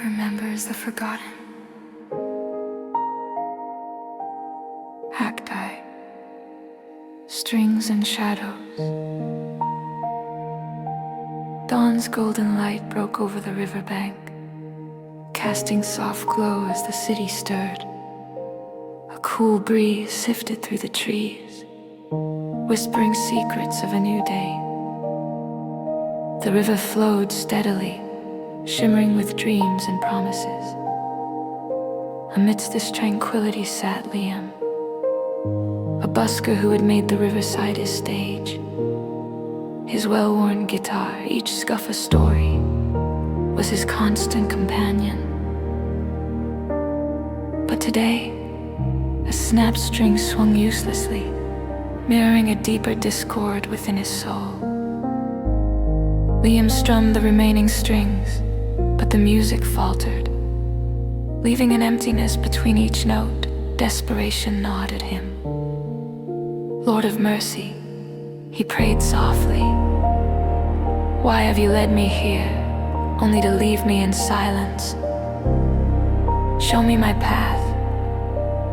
remembers the forgotten. Cacti, strings and shadows. Dawn's golden light broke over the riverbank, casting soft glow as the city stirred. A cool breeze sifted through the trees, whispering secrets of a new day. The river flowed steadily, shimmering with dreams and promises. Amidst this tranquility sat Liam, a busker who had made the riverside his stage. His well-worn guitar, each scuff a story, was his constant companion. But today, a snapped string swung uselessly, mirroring a deeper discord within his soul. Liam strummed the remaining strings, but the music faltered. Leaving an emptiness between each note, desperation gnawed at him. Lord of mercy, he prayed softly. Why have you led me here, only to leave me in silence? Show me my path.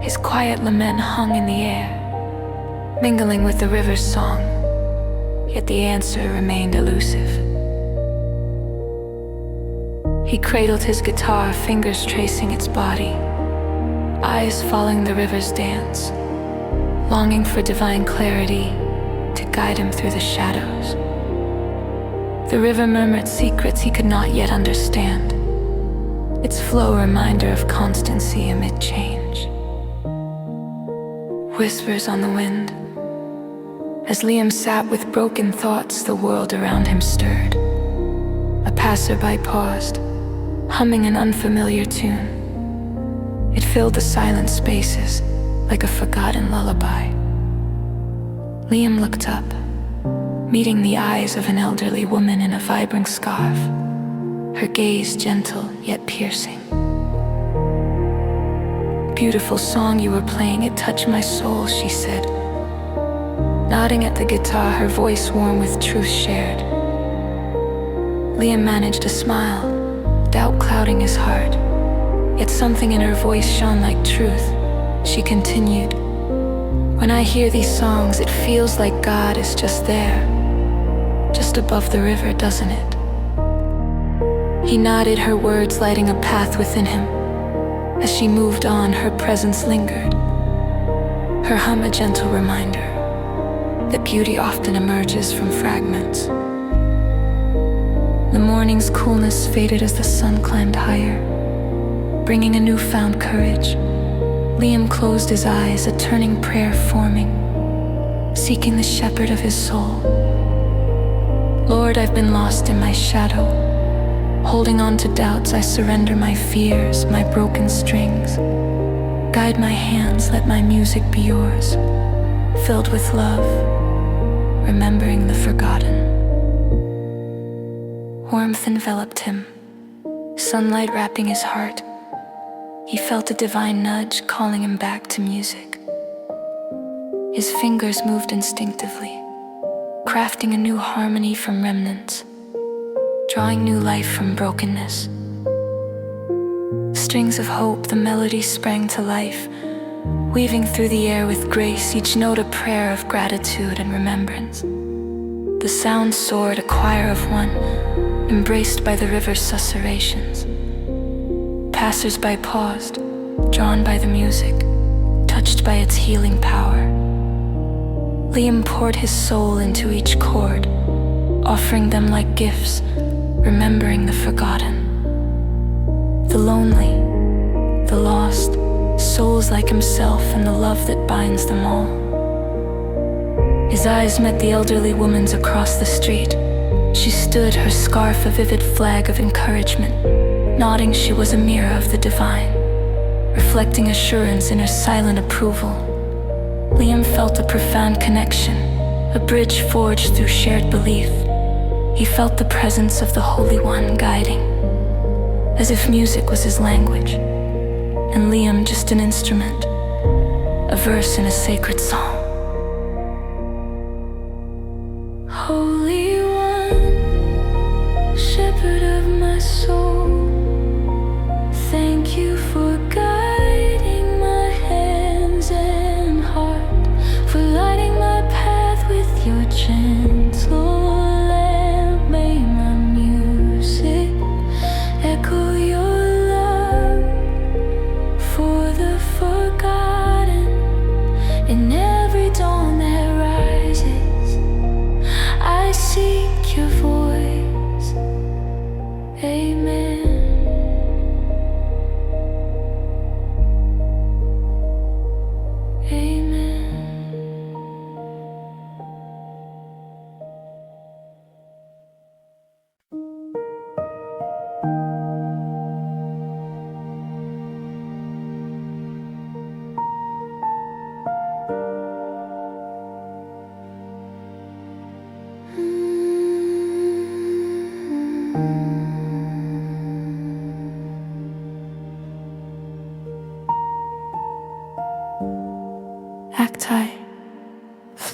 His quiet lament hung in the air, mingling with the river's song, yet the answer remained elusive. He cradled his guitar, fingers tracing its body, eyes following the river's dance, longing for divine clarity to guide him through the shadows. The river murmured secrets he could not yet understand, its flow a reminder of constancy amid change. Whispers on the wind. As Liam sat with broken thoughts, the world around him stirred. A passerby paused, humming an unfamiliar tune. It filled the silent spaces like a forgotten lullaby. Liam looked up, meeting the eyes of an elderly woman in a vibrant scarf, her gaze gentle yet piercing. Beautiful song you were playing, it touched my soul, she said. Nodding at the guitar, her voice warm with truth shared. Liam managed a smile, doubt clouding his heart. Yet something in her voice shone like truth. She continued, when I hear these songs, it feels like God is just there, just above the river, doesn't it? He nodded, her words lighting a path within him. As she moved on, her presence lingered, her hum a gentle reminder that beauty often emerges from fragments. The morning's coolness faded as the sun climbed higher, bringing a newfound courage. Liam closed his eyes, a turning prayer forming, seeking the shepherd of his soul. Lord, I've been lost in my shadow. Holding on to doubts, I surrender my fears, my broken strings. Guide my hands, let my music be yours, filled with love, remembering the forgotten. Warmth enveloped him, sunlight wrapping his heart. He felt a divine nudge calling him back to music. His fingers moved instinctively, crafting a new harmony from remnants, drawing new life from brokenness. Strings of hope, the melody sprang to life, weaving through the air with grace, each note a prayer of gratitude and remembrance. The sound soared, a choir of one, embraced by the river's susurrations. Passers-by paused, drawn by the music, touched by its healing power. Liam poured his soul into each chord, offering them like gifts, remembering the forgotten. The lonely, the lost, souls like himself and the love that binds them all. His eyes met the elderly woman's across the street. She stood, her scarf a vivid flag of encouragement. Nodding, she was a mirror of the divine, reflecting assurance in her silent approval. Liam felt a profound connection, a bridge forged through shared belief. He felt the presence of the Holy One guiding, as if music was his language, and Liam just an instrument, a verse in a sacred song. Holy One, shepherd of my soul,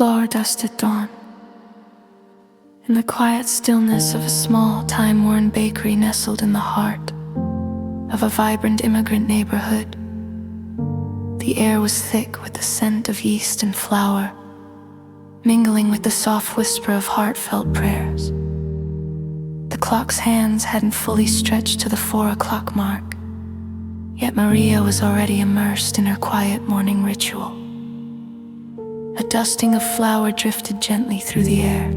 Flower dust at dawn. In the quiet stillness of a small, time-worn bakery nestled in the heart of a vibrant immigrant neighborhood, the air was thick with the scent of yeast and flour, mingling with the soft whisper of heartfelt prayers. The clock's hands hadn't fully stretched to the 4 o'clock mark, yet Maria was already immersed in her quiet morning ritual. A dusting of flour drifted gently through the air,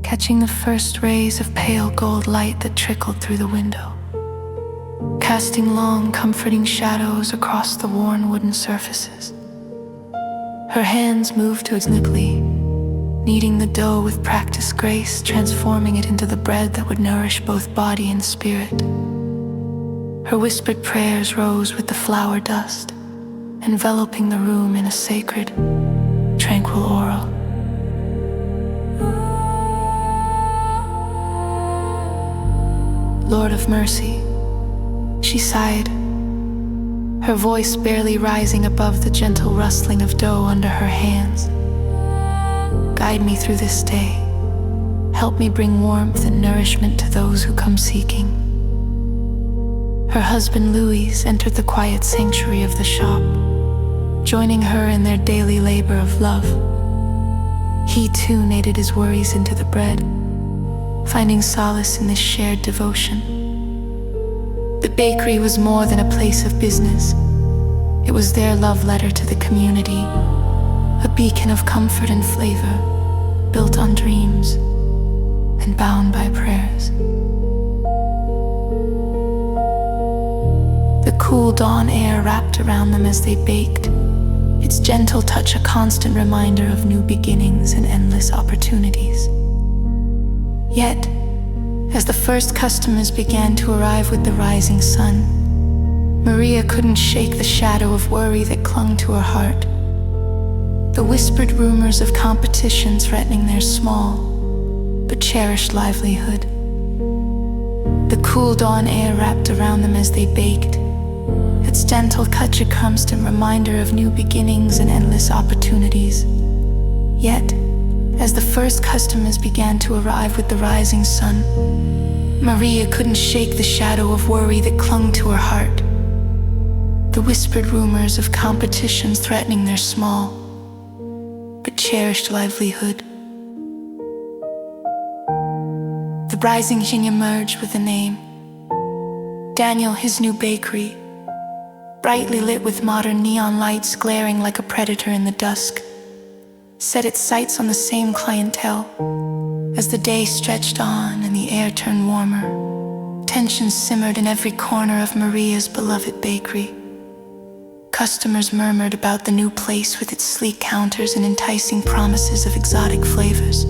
catching the first rays of pale gold light that trickled through the window, casting long, comforting shadows across the worn wooden surfaces. Her hands moved to rhythmically, kneading the dough with practiced grace, transforming it into the bread that would nourish both body and spirit. Her whispered prayers rose with the flour dust, enveloping the room in a sacred, tranquil aura. Lord of mercy, she sighed, her voice barely rising above the gentle rustling of dough under her hands. Guide me through this day. Help me bring warmth and nourishment to those who come seeking. Her husband Louis entered the quiet sanctuary of the shop, joining her in their daily labor of love. He too kneaded his worries into the bread, finding solace in this shared devotion. The bakery was more than a place of business. It was their love letter to the community, a beacon of comfort and flavor, built on dreams and bound by prayers. The cool dawn air wrapped around them as they baked, its gentle touch a constant reminder of new beginnings and endless opportunities. Yet, as the first customers began to arrive with the rising sun, Maria couldn't shake the shadow of worry that clung to her heart. The whispered rumors of competition threatening their small but cherished livelihood. The cool dawn air wrapped around them as they baked, its gentle touch a constant reminder of new beginnings and endless opportunities. Yet, as the first customers began to arrive with the rising sun, Maria couldn't shake the shadow of worry that clung to her heart. The whispered rumors of competitions threatening their small but cherished livelihood. The rising sun emerged with a name. Daniel, his new bakery, brightly lit with modern neon lights glaring like a predator in the dusk, set its sights on the same clientele. As the day stretched on and the air turned warmer, tensions simmered in every corner of Maria's beloved bakery. Customers murmured about the new place with its sleek counters and enticing promises of exotic flavors,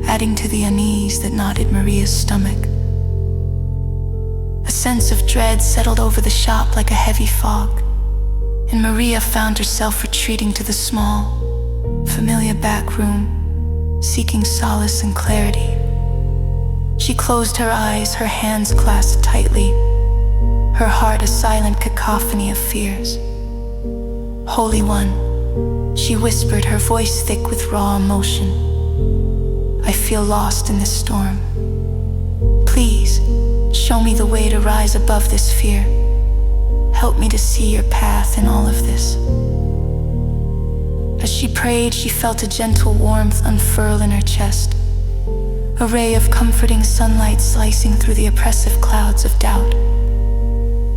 adding to the unease that knotted Maria's stomach. A sense of dread settled over the shop like a heavy fog, and Maria found herself retreating to the small, familiar back room, seeking solace and clarity. She closed her eyes, her hands clasped tightly, her heart a silent cacophony of fears. Holy One, she whispered, her voice thick with raw emotion. I feel lost in this storm. Please, show me the way to rise above this fear. Help me to see your path in all of this. As she prayed, she felt a gentle warmth unfurl in her chest, a ray of comforting sunlight slicing through the oppressive clouds of doubt.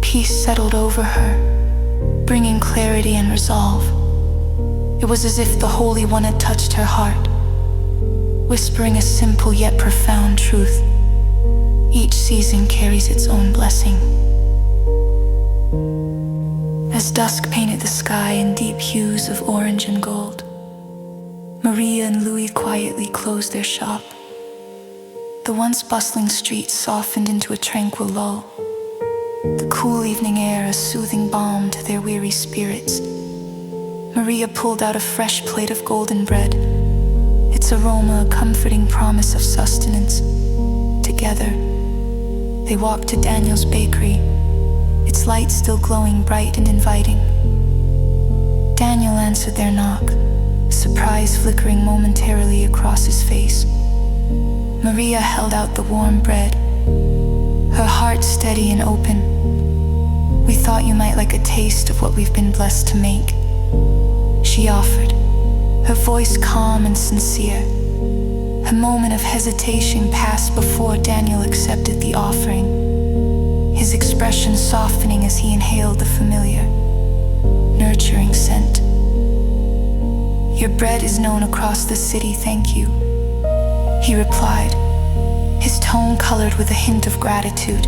Peace settled over her, bringing clarity and resolve. It was as if the Holy One had touched her heart, whispering a simple yet profound truth. Each season carries its own blessing. As dusk painted the sky in deep hues of orange and gold, Maria and Louis quietly closed their shop. The once bustling streets softened into a tranquil lull, the cool evening air a soothing balm to their weary spirits. Maria pulled out a fresh plate of golden bread, its aroma a comforting promise of sustenance. Together, they walked to Daniel's bakery, its light still glowing bright and inviting. Daniel answered their knock, surprised flickering momentarily across his face. Maria held out the warm bread, her heart steady and open. "We thought you might like a taste of what we've been blessed to make," she offered, her voice calm and sincere. A moment of hesitation passed before Daniel accepted the offering, his expression softening as he inhaled the familiar, nurturing scent. "Your bread is known across the city, thank you," he replied, his tone colored with a hint of gratitude.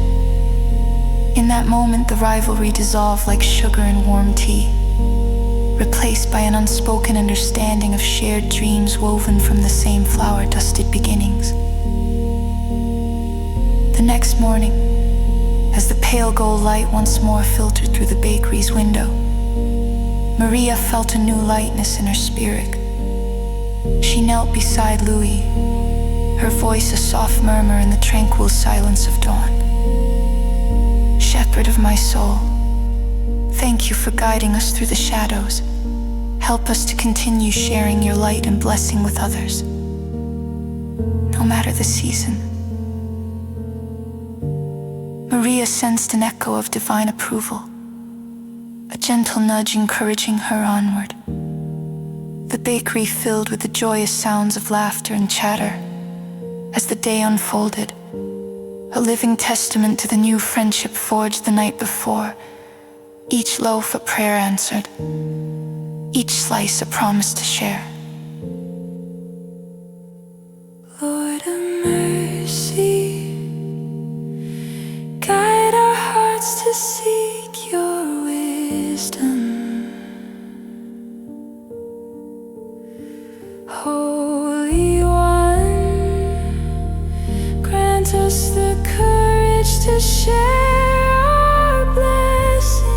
In that moment, the rivalry dissolved like sugar in warm tea, replaced by an unspoken understanding of shared dreams woven from the same flower-dusted beginnings. The next morning, as the pale gold light once more filtered through the bakery's window, Maria felt a new lightness in her spirit. She knelt beside Louis, her voice a soft murmur in the tranquil silence of dawn. "Shepherd of my soul, thank you for guiding us through the shadows. Help us to continue sharing your light and blessing with others, no matter the season." Maria sensed an echo of divine approval, a gentle nudge encouraging her onward. The bakery filled with the joyous sounds of laughter and chatter as the day unfolded, a living testament to the new friendship forged the night before. Each loaf a prayer answered, each slice a promise to share. Lord of mercy, guide our hearts to seek your wisdom. Holy One, grant us the courage to share our blessings.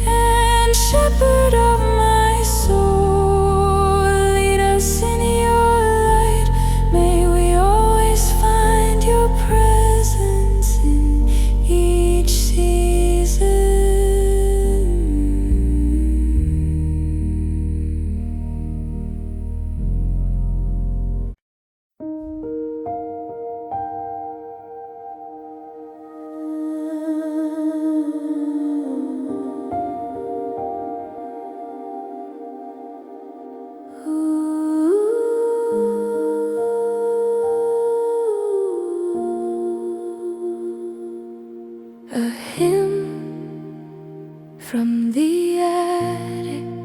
And Shepherd of my soul, lead us in your light. May we always find your presence in each season. A hymn from the attic,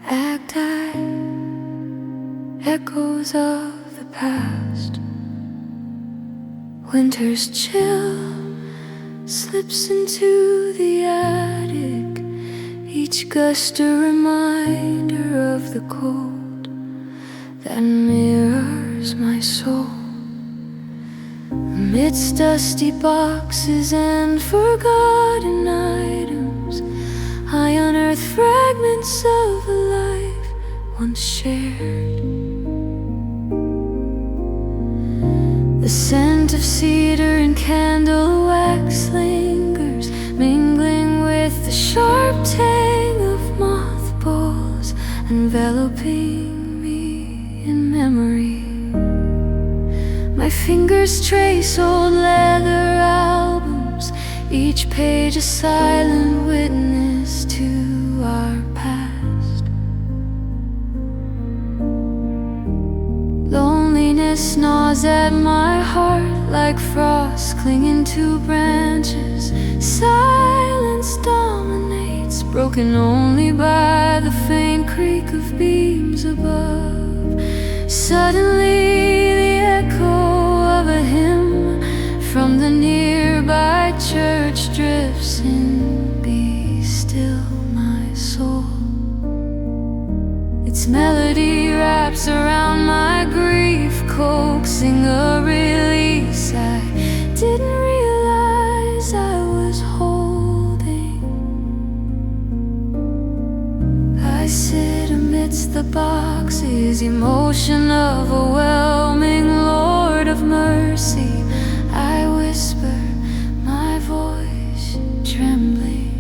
act I, echoes of the past. Winter's chill slips into the attic, each gust a reminder of the cold that mirrors my soul. Amidst dusty boxes and forgotten items, I unearth fragments of a life once shared. The scent of cedar and candle wax lingers, mingling with the sharp tang of mothballs, enveloping me in memory. My fingers trace old leather albums, each page a silent witness to our past. Loneliness gnaws at my heart like frost clinging to branches. Silence dominates, broken only by the faint creak of beams above. Suddenly the echo of a hymn from the nearby church drifts in. Be still, my soul. Its melody wraps around my grief, coaxing a release I didn't realize I was holding. I sit amidst the boxes, emotion overwhelming. Lord of mercy, I whisper, my voice trembling.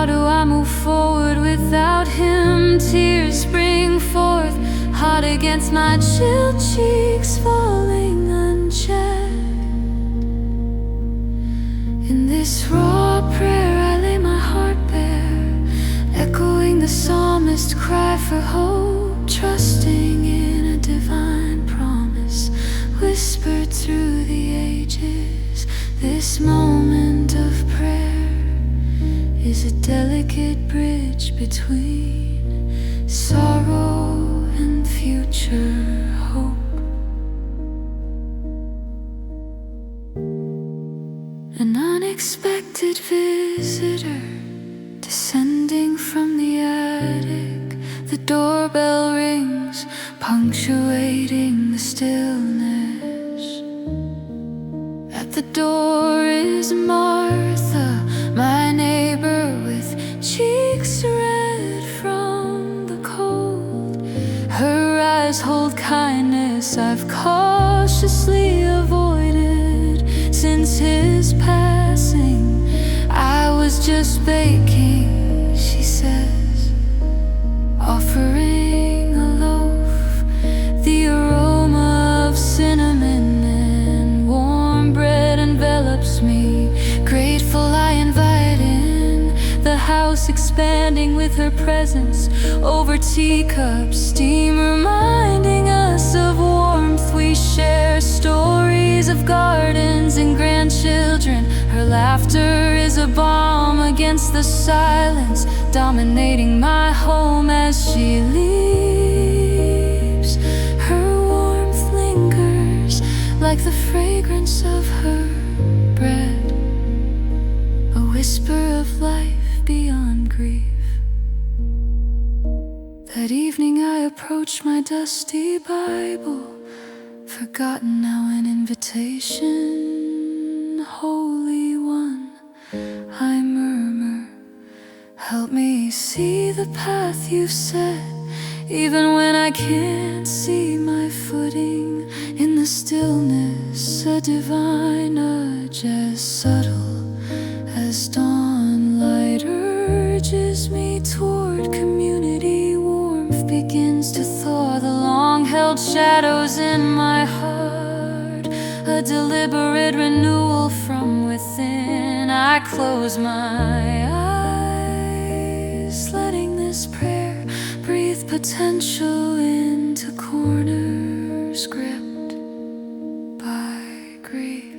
How do I move forward without him? Tears spring forth, hot against my chilled cheeks, falling unchecked. In this raw prayer I lay my heart bare, echoing the psalmist's cry for hope, trusting in a divine promise whispered through the ages. This moment of prayer is a delicate bridge between sorrow and future hope. An unexpected visitor descending from the attic. The doorbell rings, punctuating the stillness. At the door is Martha, my neighbor, with cheeks red from the cold. Her eyes hold kindness I've cautiously avoided since his passing. I was just baking, she says, offering a loaf. The aroma of cinnamon and warm bread envelops me. Grateful I invite in, the house expanding with her presence. Over teacups, steam reminding us of warmth we share. Stories of gardens and grandchildren. Her laughter is a balm against the silence, dominating my home as she leaves. Her warmth lingers like the fragrance of her bread, a whisper of life beyond grief. That evening I approached my dusty Bible, forgotten now an invitation. Holy One, I murmur, help me see the path you've set, even when I can't see my footing. In the stillness, a divine urge as subtle as dawn light urges me toward community. Warmth begins to thaw the long-held shadows in my heart, a deliberate renewal from within. I close my eyes, letting this prayer breathe potential into corners gripped by grief.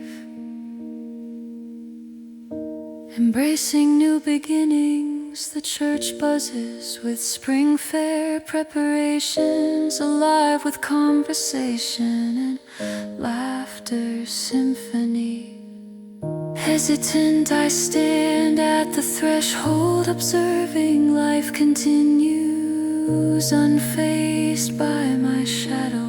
Embracing new beginnings, the church buzzes with spring fair preparations, alive with conversation and laughter symphony. Hesitant I stand at the threshold, observing life continues, unfazed by my shadow.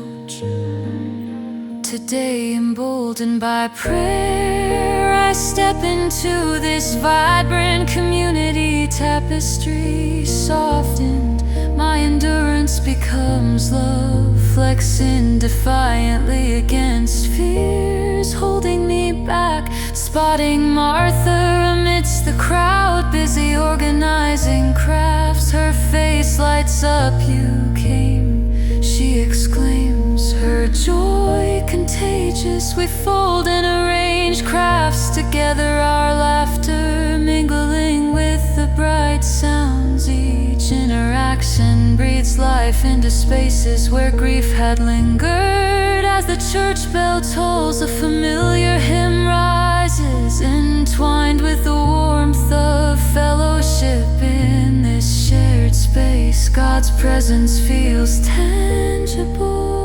Today, emboldened by prayer, I step into this vibrant community tapestry. Softened, my endurance becomes love, flexing defiantly against fears holding me back. Spotting Martha amidst the crowd, busy organizing crafts. Her face lights up, you came, she exclaims, her joy contagious. We fold and arrange crafts together, our laughter mingling with the bright sounds. Each interaction breathes life into spaces where grief had lingered. As the church bell tolls, a familiar hymn rises, entwined with the warmth of fellowship. In this shared space, God's presence feels tangible,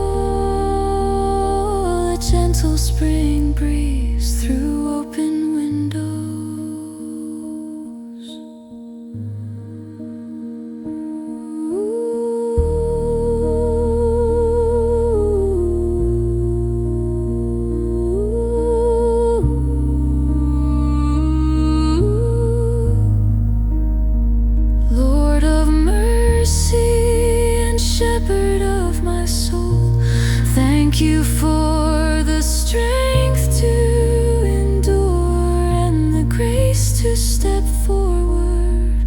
a gentle spring breeze through open windows. Lord of mercy and shepherd of my soul, thank you for the strength to endure and the grace to step forward.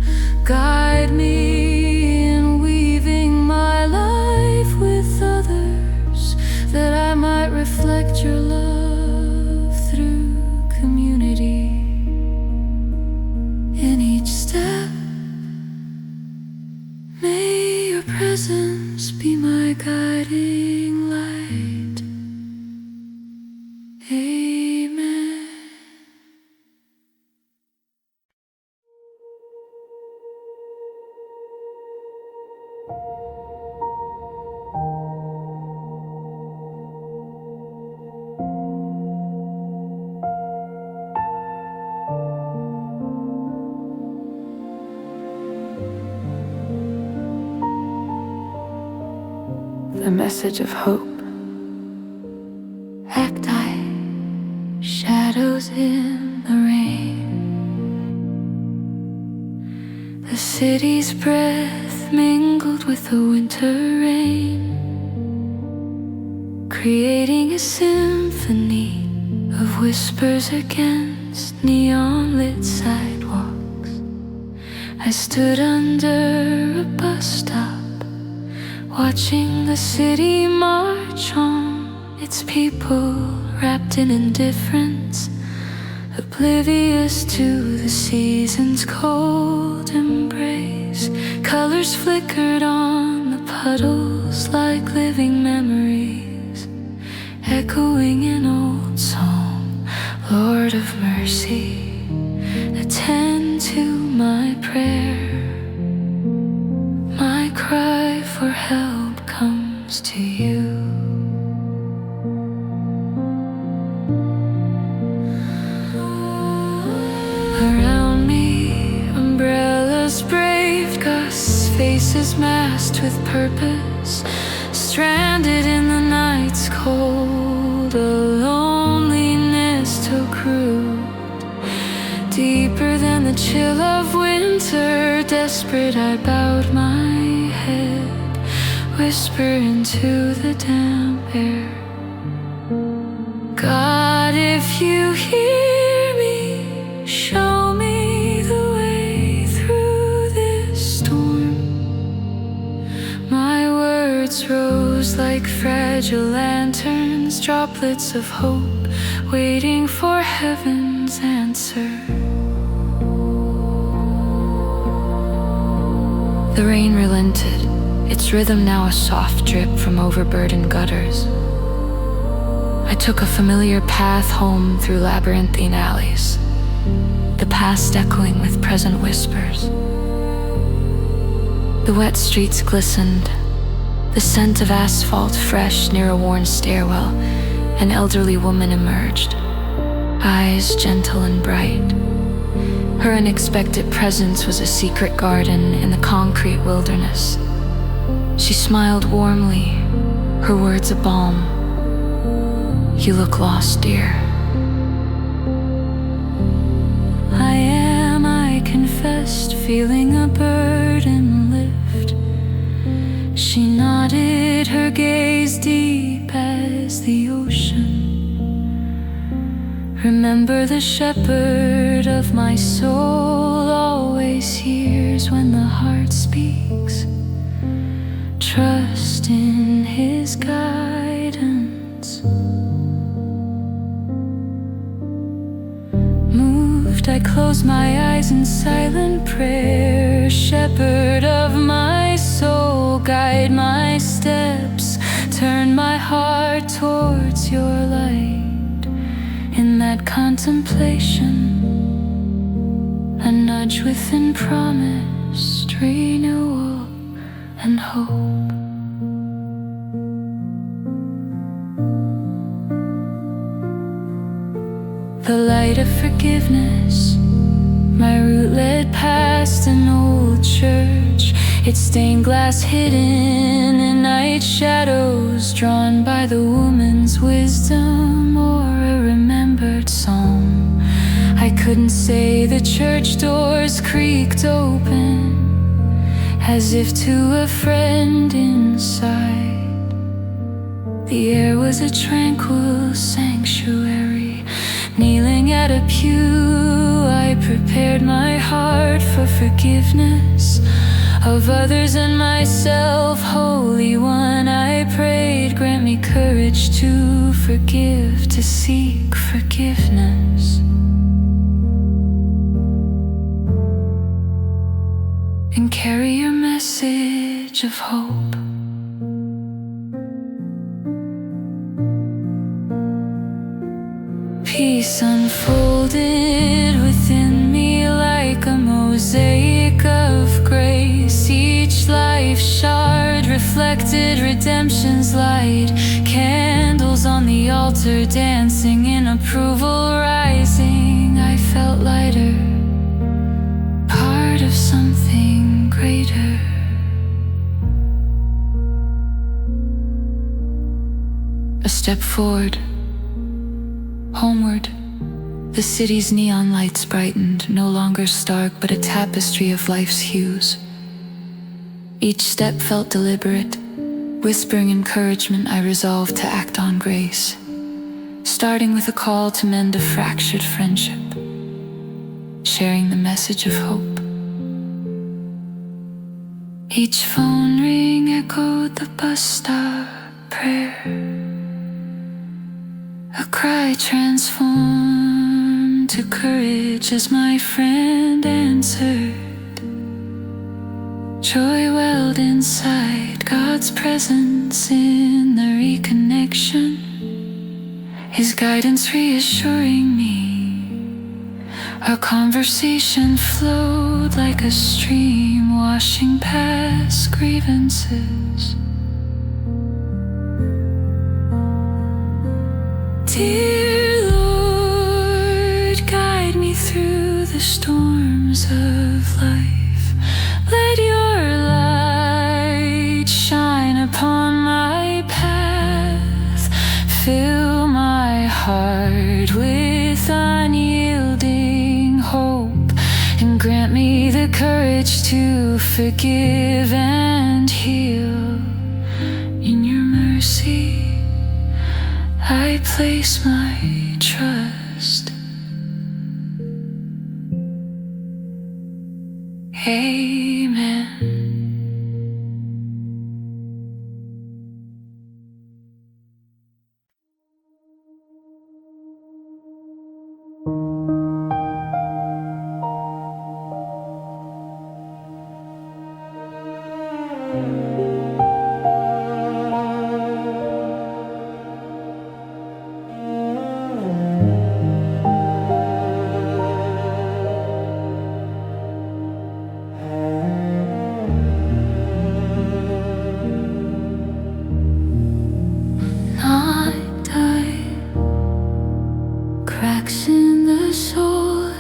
presence be my guiding light. Amen. The message of hope. Cacti, shadows in the rain. The city's breath mingled with the winter rain, creating a symphony of whispers against neon-lit sidewalks. I stood under a bus stop, watching the city march on, its people wrapped in indifference, oblivious to the season's cold embrace. Colors flickered on the puddles like living memories, echoing an old song. Lord of mercy, attend to my prayer. My cry for help comes to you. Around me, umbrellas braved gusts, faces masked with purpose, stranded in the night's cold. A loneliness took root, deeper than the chill of winter. Desperate, I bowed my head, whisper into the damp air. God, if you hear me, show me the way through this storm. My words rose like fragile lanterns, droplets of hope, waiting for heaven's answer. The rain relented, its rhythm now a soft drip from overburdened gutters. I took a familiar path home through labyrinthine alleys, the past echoing with present whispers. The wet streets glistened, the scent of asphalt fresh near a worn stairwell. An elderly woman emerged, eyes gentle and bright. Her unexpected presence was a secret garden in the concrete wilderness. She smiled warmly, her words a balm. You look lost, dear. I confessed, feeling a burden lift. She nodded, her gaze deep as the ocean. Remember, the shepherd of my soul always hears when the heart speaks. Trust in his guidance. Moved, I closed my eyes in silent prayer. Shepherd of my soul, guide my steps, turn my heart towards your light. In that contemplation, a nudge within promised renewal and hope. The light of forgiveness, my route led past an old church, its stained glass hidden in night shadows, drawn by the woman's wisdom or a remembered psalm. I couldn't say, the church doors creaked open, as if to a friend inside. The air was a tranquil sanctuary. Kneeling at a pew, I prepared my heart for forgiveness of others and myself. Holy One, I prayed, grant me courage to forgive, to seek forgiveness. And carry your message message of hope. Peace unfolded within me like a mosaic of grace. Each life shard reflected redemption's light. Candles on the altar dancing in approval rising. I felt lighter, part of something greater. A step forward, homeward. The city's neon lights brightened, no longer stark but a tapestry of life's hues. Each step felt deliberate. Whispering encouragement, I resolved to act on grace, starting with a call to mend a fractured friendship, sharing the message of hope. Each phone ring echoed the bus stop prayer, a cry transformed to courage as my friend answered. Joy welled inside, God's presence in the reconnection, His guidance reassuring me. Our conversation flowed like a stream, washing past grievances. Dear Lord, guide me through the storms of life. Let your light shine upon my path. Fill my heart with unyielding hope, and grant me the courage to forgive and heal. In your mercy, I place my trust. Amen. Cracks in the soil,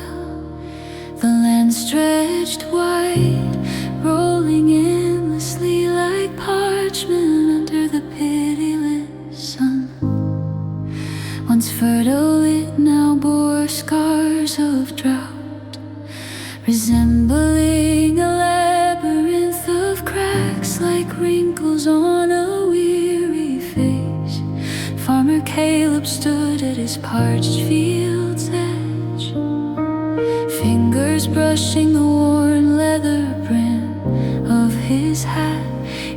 the land stretched wide, rolling endlessly like parchment under the pitiless sun. Once fertile, it now bore scars of drought, resembling a labyrinth of cracks like wrinkles on a weary face. Farmer Caleb stood at his parched field's edge, fingers brushing the worn leather brim of his hat,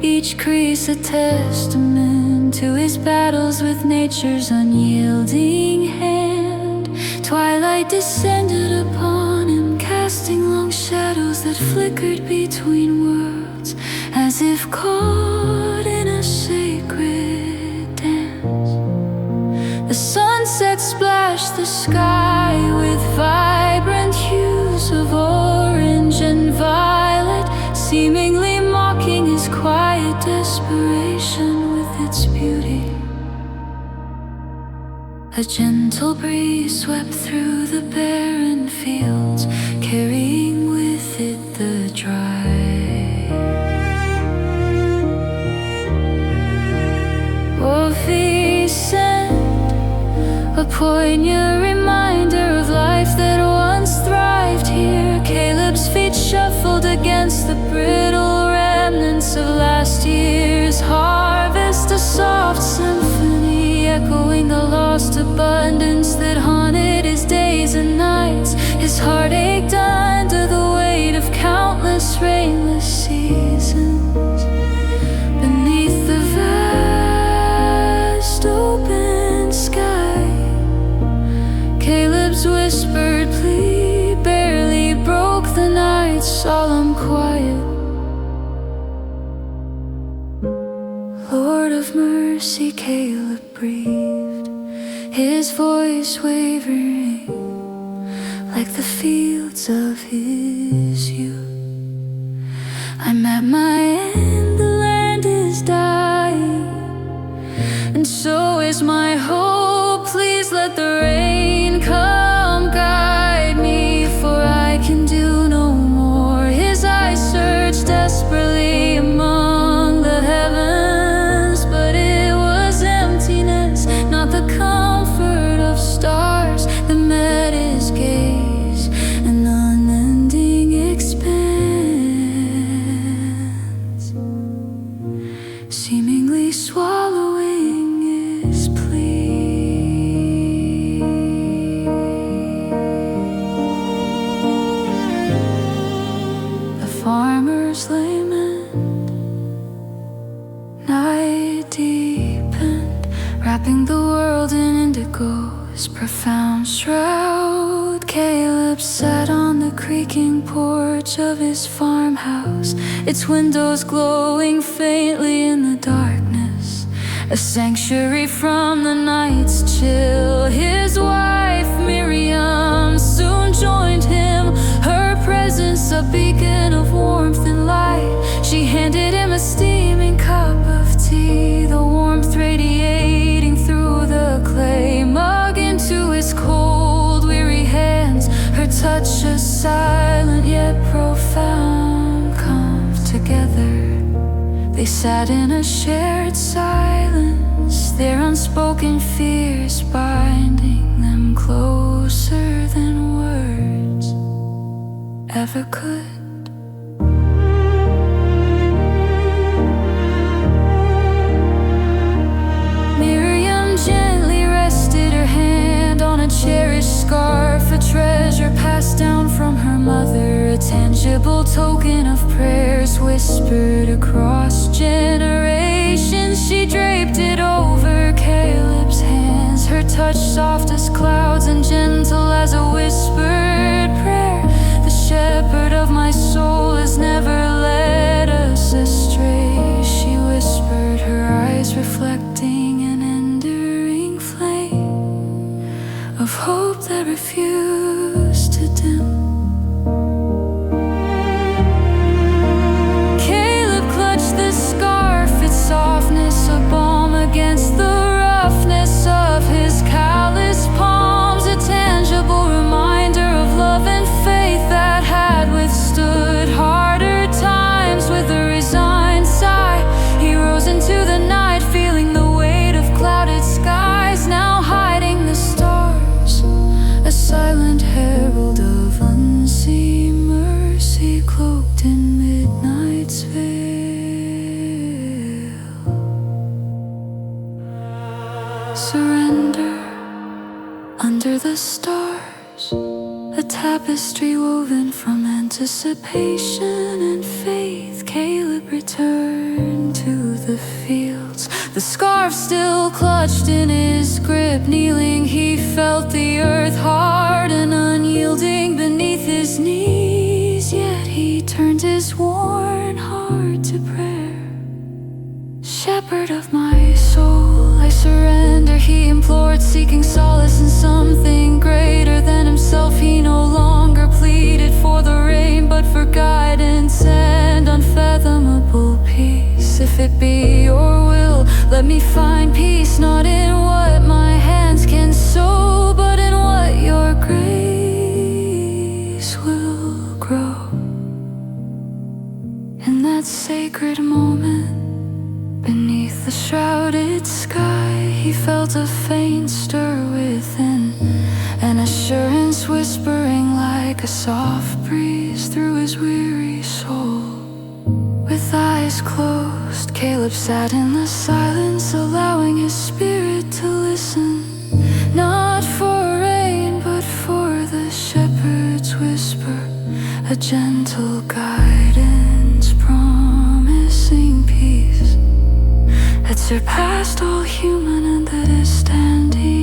each crease a testament to his battles with nature's unyielding hand. Twilight descended upon him, casting long shadows that flickered between worlds, as if caught in a sacred dance. The sunset splashed the sky with vibrant hues of orange and violet, seemingly mocking his quiet desperation with its beauty. A gentle breeze swept through the barren fields, carrying with it the dry. A poignant reminder of life that once thrived here. Caleb's feet shuffled against the brittle remnants of last year's harvest, a soft symphony echoing the lost abundance that haunted his days and nights. His heart ached under the weight of countless rainless seasons. Beneath the vast open sky, Caleb's whispered plea barely broke the night's solemn quiet. mercy, Caleb breathed, his voice wavering like the fields of his youth. I'm at my end, the land is dying, and so is my hope. Please let the rain come guide me, for I can do no more. His eyes searched desperately among the heavens, but it was emptiness, not the comfort of stars that met his gaze. An unending expanse, seemingly swallowing his plea. The farmer's lament, night deepened, wrapping the world in indigo's profound shroud. Caleb sat on the creaking porch of his farmhouse, its windows glowing faintly in the darkness, a sanctuary from the night's chill. His wife Miriam soon joined him, her presence a beacon of warmth and light. She handed him a steaming cup of tea, the warmth radiating through the clay mug into his cold, weary hands. Her touch a silent yet profound. Come together, they sat in a shared silence, their unspoken fears binding them closer than words ever could. Miriam gently rested her hand on a cherished scarf, a treasure passed down from her mother, a tangible token of prayers whispered across generations. She draped it over Caleb's hands, her touch soft as clouds and gentle as a whispered prayer. The shepherd of my soul has never led us astray, she whispered, her eyes reflecting an enduring flame of hope that refused to dim. Caleb clutched the scarf, its softness a balm against the roughness of his calloused palms, a tangible reminder of love and faith that had withstood harder times. With a resigned sigh, he rose into the night, feeling the weight of clouded skies, now hiding the stars, a silent herald of unseen mercy cloaked in midnight's veil. Surrender under the stars, a tapestry woven from anticipation and faith. Caleb returned to the fields, the scarf still clutched in his grip. Kneeling, he felt the earth hard and unyielding beneath his knees, yet he turned his worn heart to prayer. Shepherd of my soul, I surrender, he implored, seeking solace in something greater than himself. He no longer pleaded for the rain, but for guidance and unfathomable peace. If it be your will, let me find peace, not in what my hands can sow, but in what your grace will grow. In that sacred moment, beneath the shrouded sky, he felt a faint stir within, an assurance whispering like a soft breeze through his weary soul. With eyes closed, Caleb sat in the silence, allowing his spirit to listen, not for rain, but for the shepherd's whisper, a gentle guidance promising peace that surpassed all human understanding.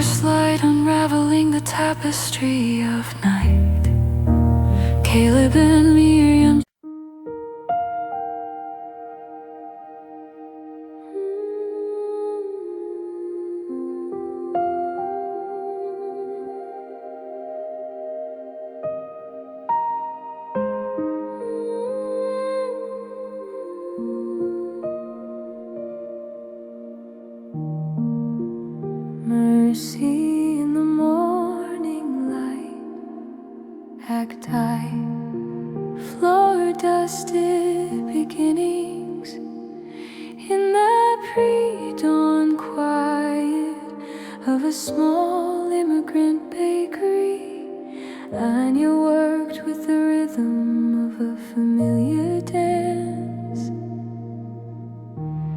first light unraveling the tapestry of night. Caleb and Miriam. Mercy in the morning light, cacti, floor dusted beginnings. In the pre-dawn quiet of a small immigrant bakery, Anya worked with the rhythm of a familiar dance.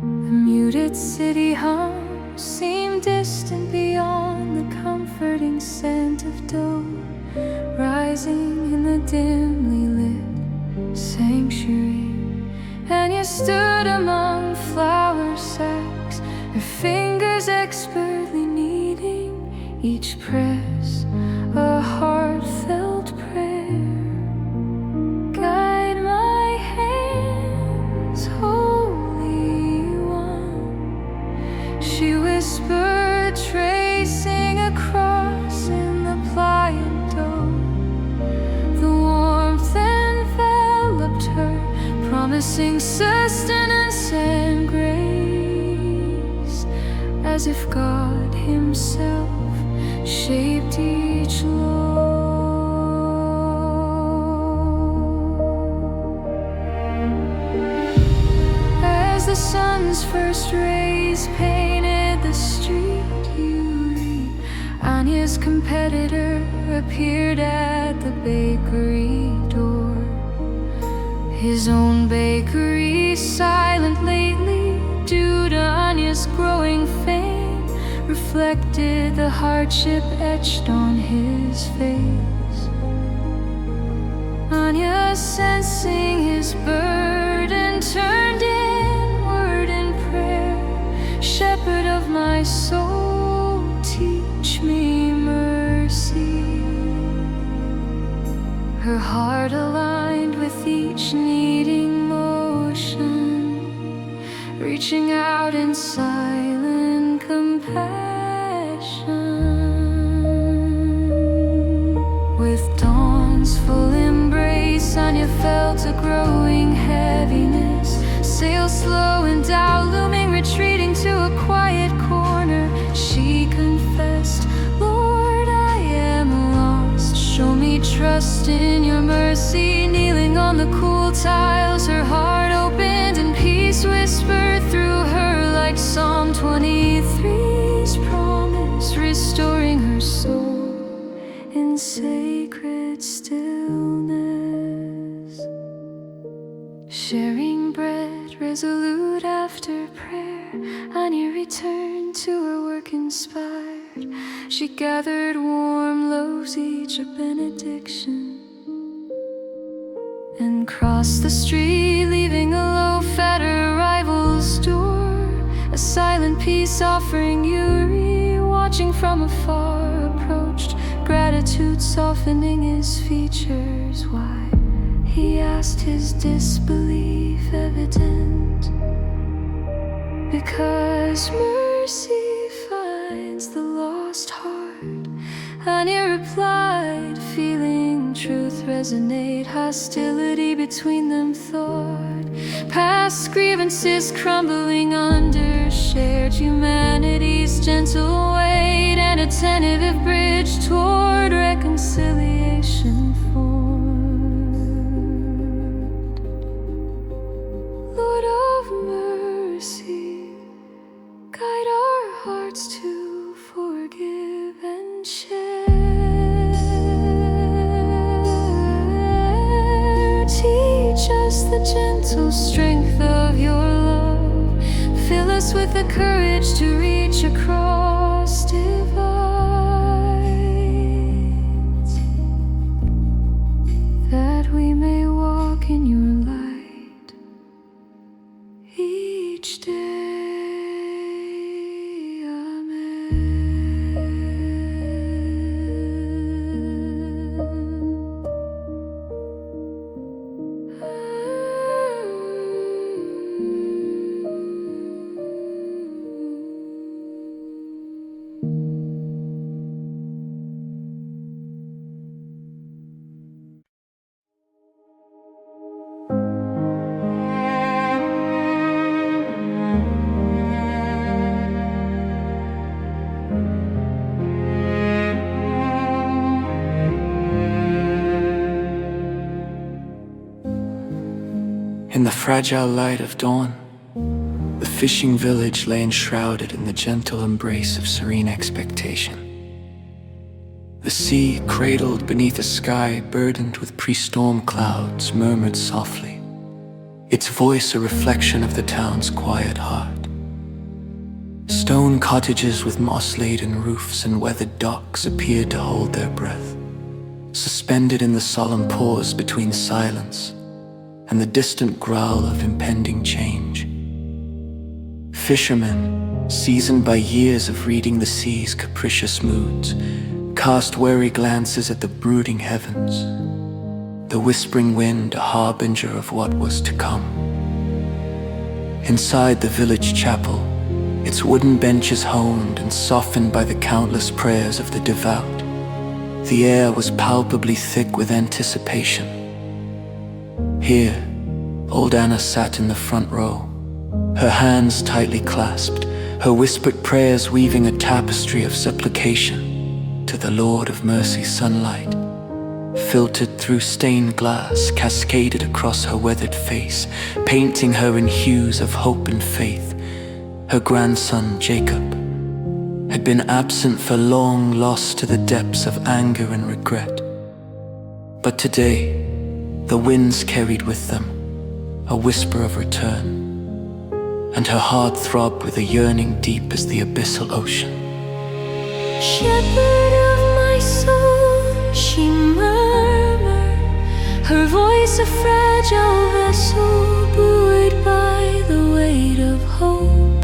The muted city hum seemed distant beyond the comforting scent of dough, rising in the dimly lit sanctuary. And you stood among flour sacks, her fingers expertly kneading each press a heartfelt prayer. Guide my hands, Holy One, she whispered, tracing a cross in the pliant dough. The warmth enveloped her, promising sustenance and grace, as if God Himself shaped each loaf. As the sun's first rays painted the street, Anya's competitor appeared at the bakery door. His own bakery, silent lately due to Anya's growing fame, reflected the hardship etched on his face. Anya, sensing his burden, turned inward in prayer. Shepherd of my soul, teach me mercy. Her heart aligned with each kneading motion, reaching out in silent compassion. With dawn's full embrace, Anya felt a growing heaviness. Sail slow and doubt looming, retreating to a quiet corner. She confessed, Lord, I am lost. Show me trust in your mercy. Kneeling on the cool tiles, her heart opened and peace whispered through her like Psalm 23's promise, restoring her soul in sacred stillness. Sharing bread, resolute after prayer, Anya returned to her work inspired. She gathered warm loaves, each a benediction, and crossed the street, leaving a loaf at her rival's door. A silent peace offering, Yuri, watching from afar, approached, gratitude softening his features. Why? He asked, his disbelief evident. Because mercy finds the lost heart, Anya replied, feeling truth resonate. Hostility between them thawed, past grievances crumbling under shared humanity's gentle weight. An attentive bridge toward reconciliation formed. Lord of mercy, guide our hearts to forgive and share. Teach us the gentle strength of your love. Fill us with the courage to reach across divides, that we may walk in your light each day. Amen. In the fragile light of dawn, the fishing village lay enshrouded in the gentle embrace of serene expectation. The sea, cradled beneath a sky burdened with pre-storm clouds, murmured softly, its voice a reflection of the town's quiet heart. Stone cottages with moss-laden roofs and weathered docks appeared to hold their breath, suspended in the solemn pause between silence and the distant growl of impending change. Fishermen, seasoned by years of reading the sea's capricious moods, cast wary glances at the brooding heavens, the whispering wind a harbinger of what was to come. Inside the village chapel, its wooden benches honed and softened by the countless prayers of the devout, the air was palpably thick with anticipation. Here, old Anna sat in the front row, her hands tightly clasped, her whispered prayers weaving a tapestry of supplication to the Lord of Mercy's sunlight, filtered through stained glass, cascaded across her weathered face, painting her in hues of hope and faith. Her grandson, Jacob, had been absent for long, lost to the depths of anger and regret. But today, the winds carried with them a whisper of return, and her heart throbbed with a yearning deep as the abyssal ocean. Shepherd of my soul, she murmured, her voice a fragile vessel buoyed by the weight of hope.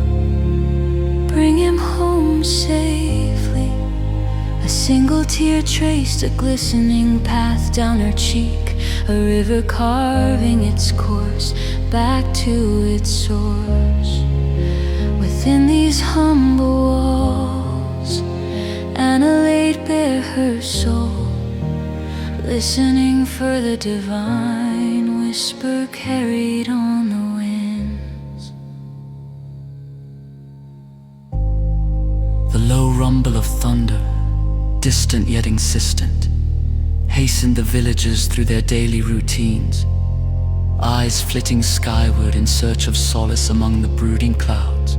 Bring him home safely. A single tear traced a glistening path down her cheek, a river carving its course back to its source. Within these humble walls, Anna laid bare her soul, listening for the divine whisper carried on the winds. The low rumble of thunder, distant yet insistent, hastened the villagers through their daily routines, eyes flitting skyward in search of solace among the brooding clouds.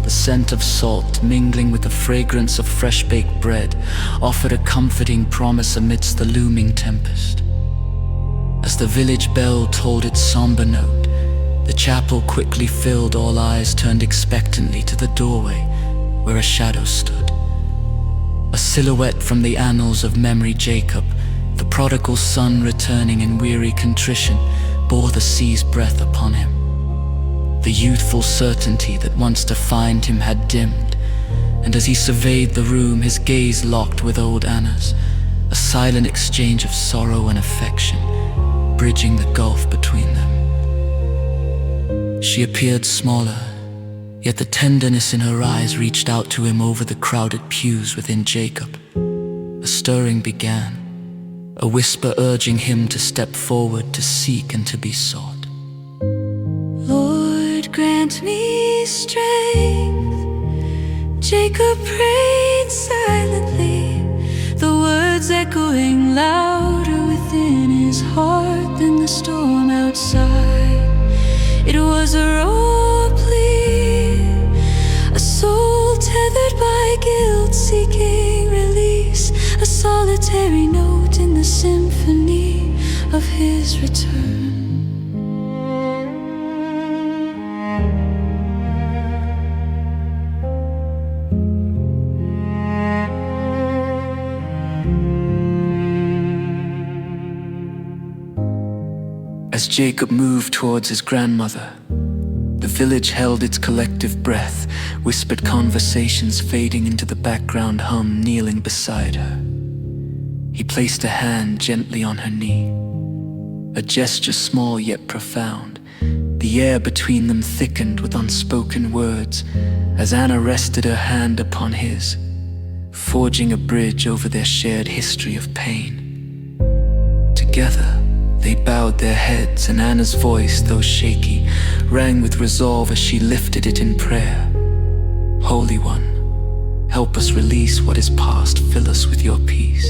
The scent of salt, mingling with the fragrance of fresh-baked bread, offered a comforting promise amidst the looming tempest. As the village bell tolled its somber note, the chapel quickly filled, all eyes turned expectantly to the doorway where a shadow stood. A silhouette from the annals of memory, Jacob, the prodigal son returning in weary contrition, bore the sea's breath upon him. The youthful certainty that once defined him had dimmed, and as he surveyed the room, his gaze locked with old Anna's, a silent exchange of sorrow and affection, bridging the gulf between them. She appeared smaller, yet the tenderness in her eyes reached out to him over the crowded pews within Jacob. A stirring began, a whisper urging him to step forward, to seek and to be sought. Lord, grant me strength. Jacob prayed silently, the words echoing louder within his heart than the storm outside. It was a raw plea, a soul tethered by guilt seeking release, a solitary note in the symphony of his return. As Jacob moved towards his grandmother, the village held its collective breath, whispered conversations fading into the background hum, kneeling beside her. He placed a hand gently on her knee, a gesture small yet profound. The air between them thickened with unspoken words as Anna rested her hand upon his, forging a bridge over their shared history of pain. Together, they bowed their heads, and Anna's voice, though shaky, rang with resolve as she lifted it in prayer. Holy One, help us release what is past, fill us with your peace.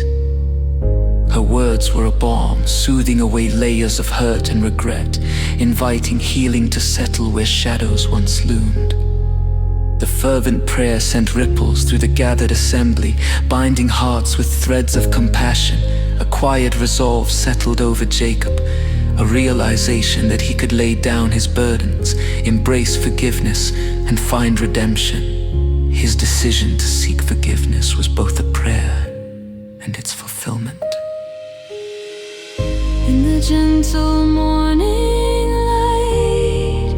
Her Her words were a balm, soothing away layers of hurt and regret, inviting healing to settle where shadows once loomed. The fervent prayer sent ripples through the gathered assembly, binding hearts with threads of compassion. A quiet resolve settled over Jacob, a realization that he could lay down his burdens, embrace forgiveness, and find redemption. His decision to seek forgiveness was both a prayer and its fulfillment. In the gentle morning light,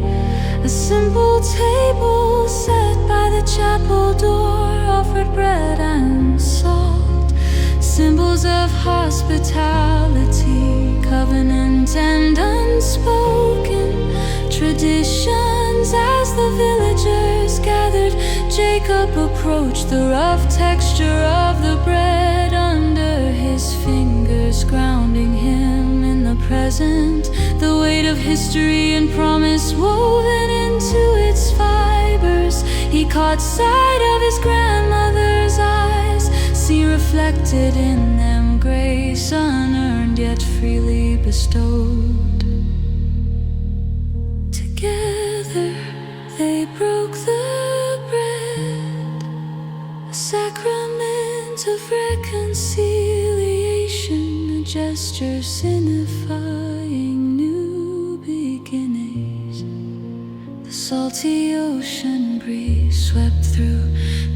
a simple table set by the chapel door offered bread and salt, symbols of hospitality, covenant and unspoken traditions. As the villagers gathered, Jacob approached the rough texture of the bread under his fingers, grounding him in the present, the weight of history and promise woven into its fibers. He caught sight of his grandmother's eyes, see reflected in them grace unearned yet freely bestowed. Together they broke the bread, a sacrament of reconciliation, a gesture signifying new beginnings. The salty ocean breeze swept through,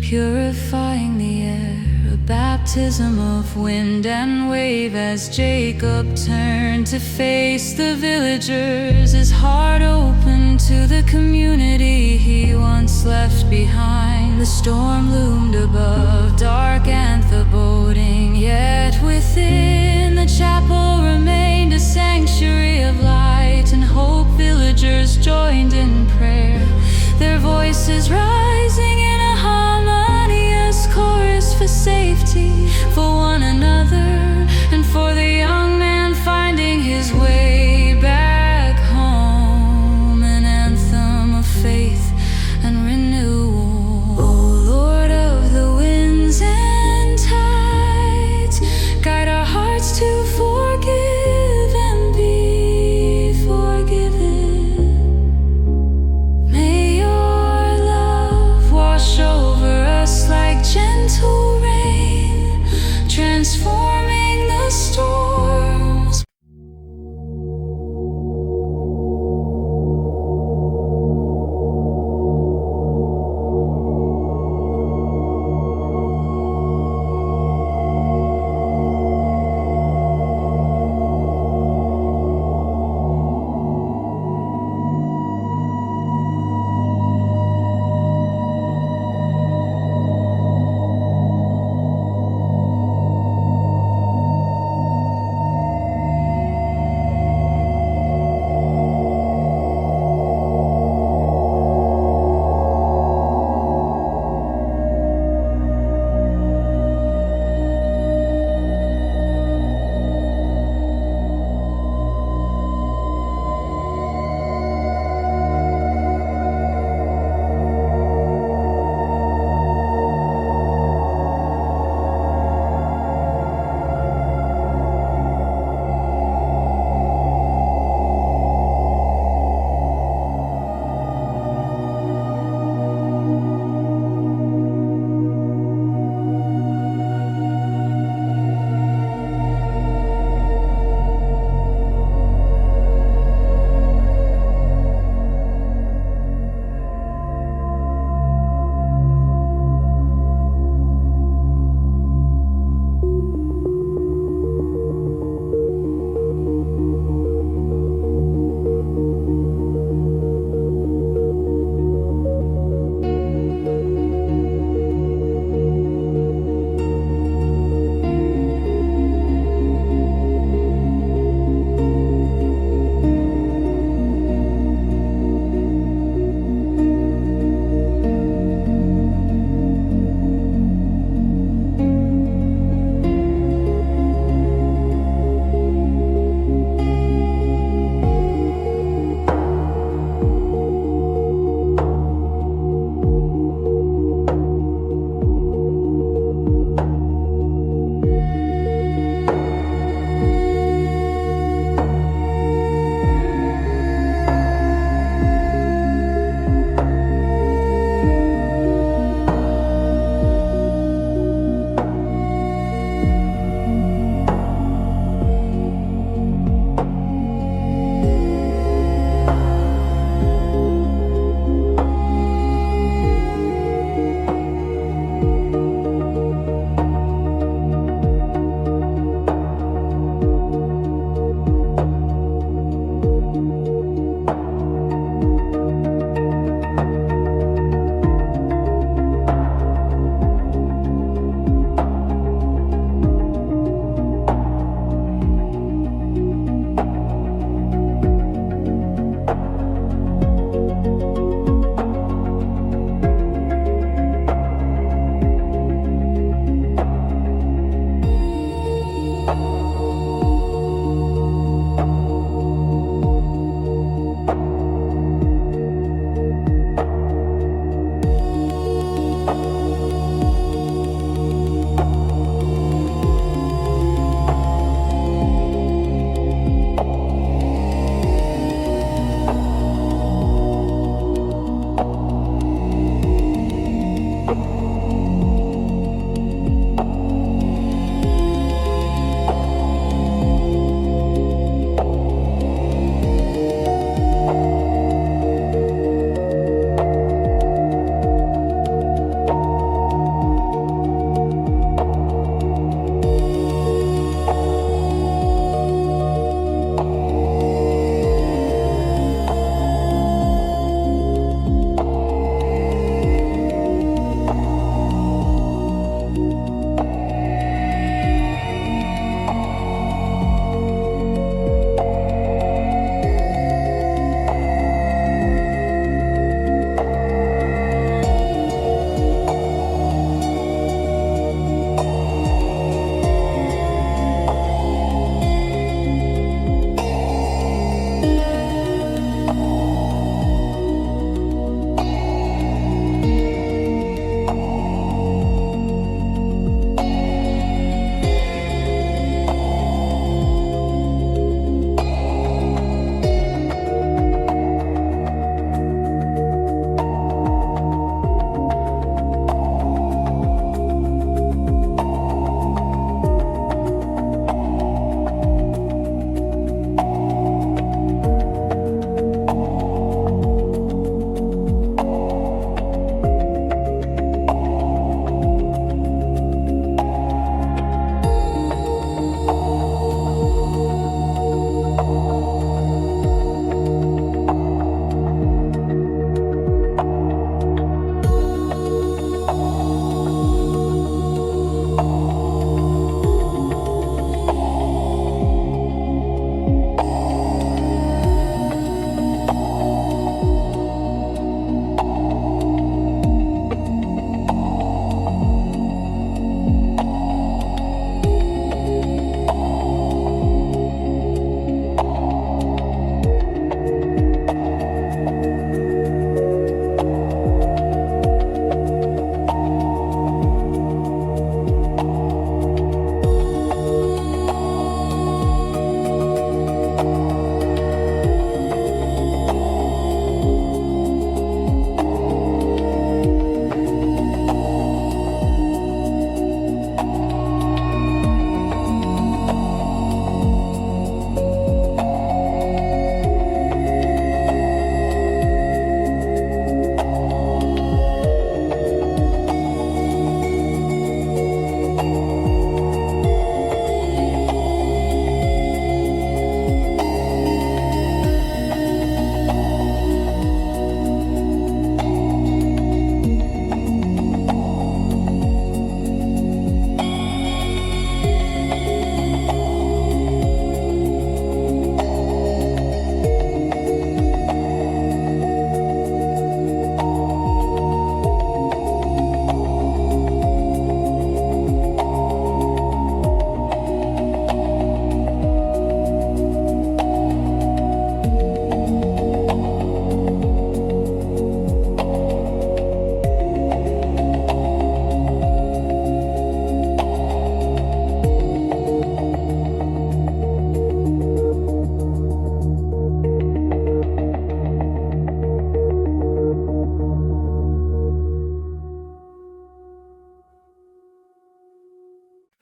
purifying the air, a baptism of wind and wave as Jacob turned to face the villagers, his heart open to the community he once left behind. The storm loomed above, dark and foreboding, yet within the chapel remained a sanctuary of light and hope. Villagers joined in prayer, their voices rising in a harmonious chorus for safety, for one another, and for the young man finding his way back home. An anthem of faith and renewal. O Lord of the winds and tides, guide our hearts to forgive and be forgiven. May your love wash over us like gentle rain, transforming the storm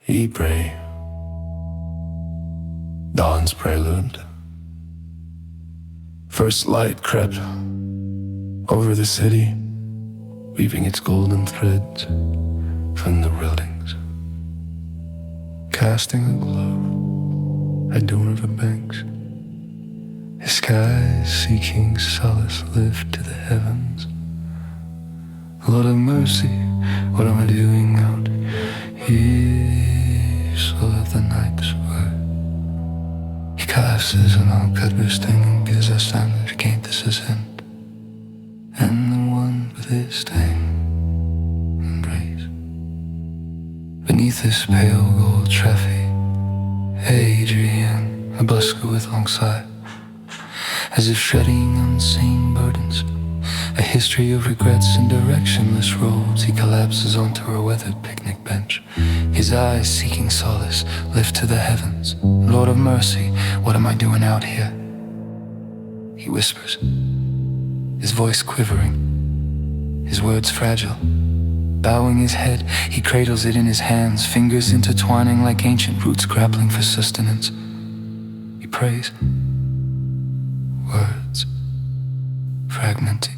Ye pray. Dawn's prelude. First light crept over the city, weaving its golden threads from the buildings, casting a glow at dawn river banks. The skies seeking solace lift to the heavens. Lord of mercy, what am I doing out here? So let the night's word. He collapses and all Kadristan and gives us time to gain this ascent. And the one with his thing embrace. Beneath this pale gold trophy, Adrian, a busker with long sigh, as if shedding unseen burdens, a history of regrets and directionless roads. He collapses onto a weathered picnic bench, his eyes seeking solace lift to the heavens. Lord of mercy, what am I doing out here? He whispers, his voice quivering, his words fragile. Bowing his head, he cradles it in his hands, fingers intertwining like ancient roots grappling for sustenance. He prays, words fragmenting.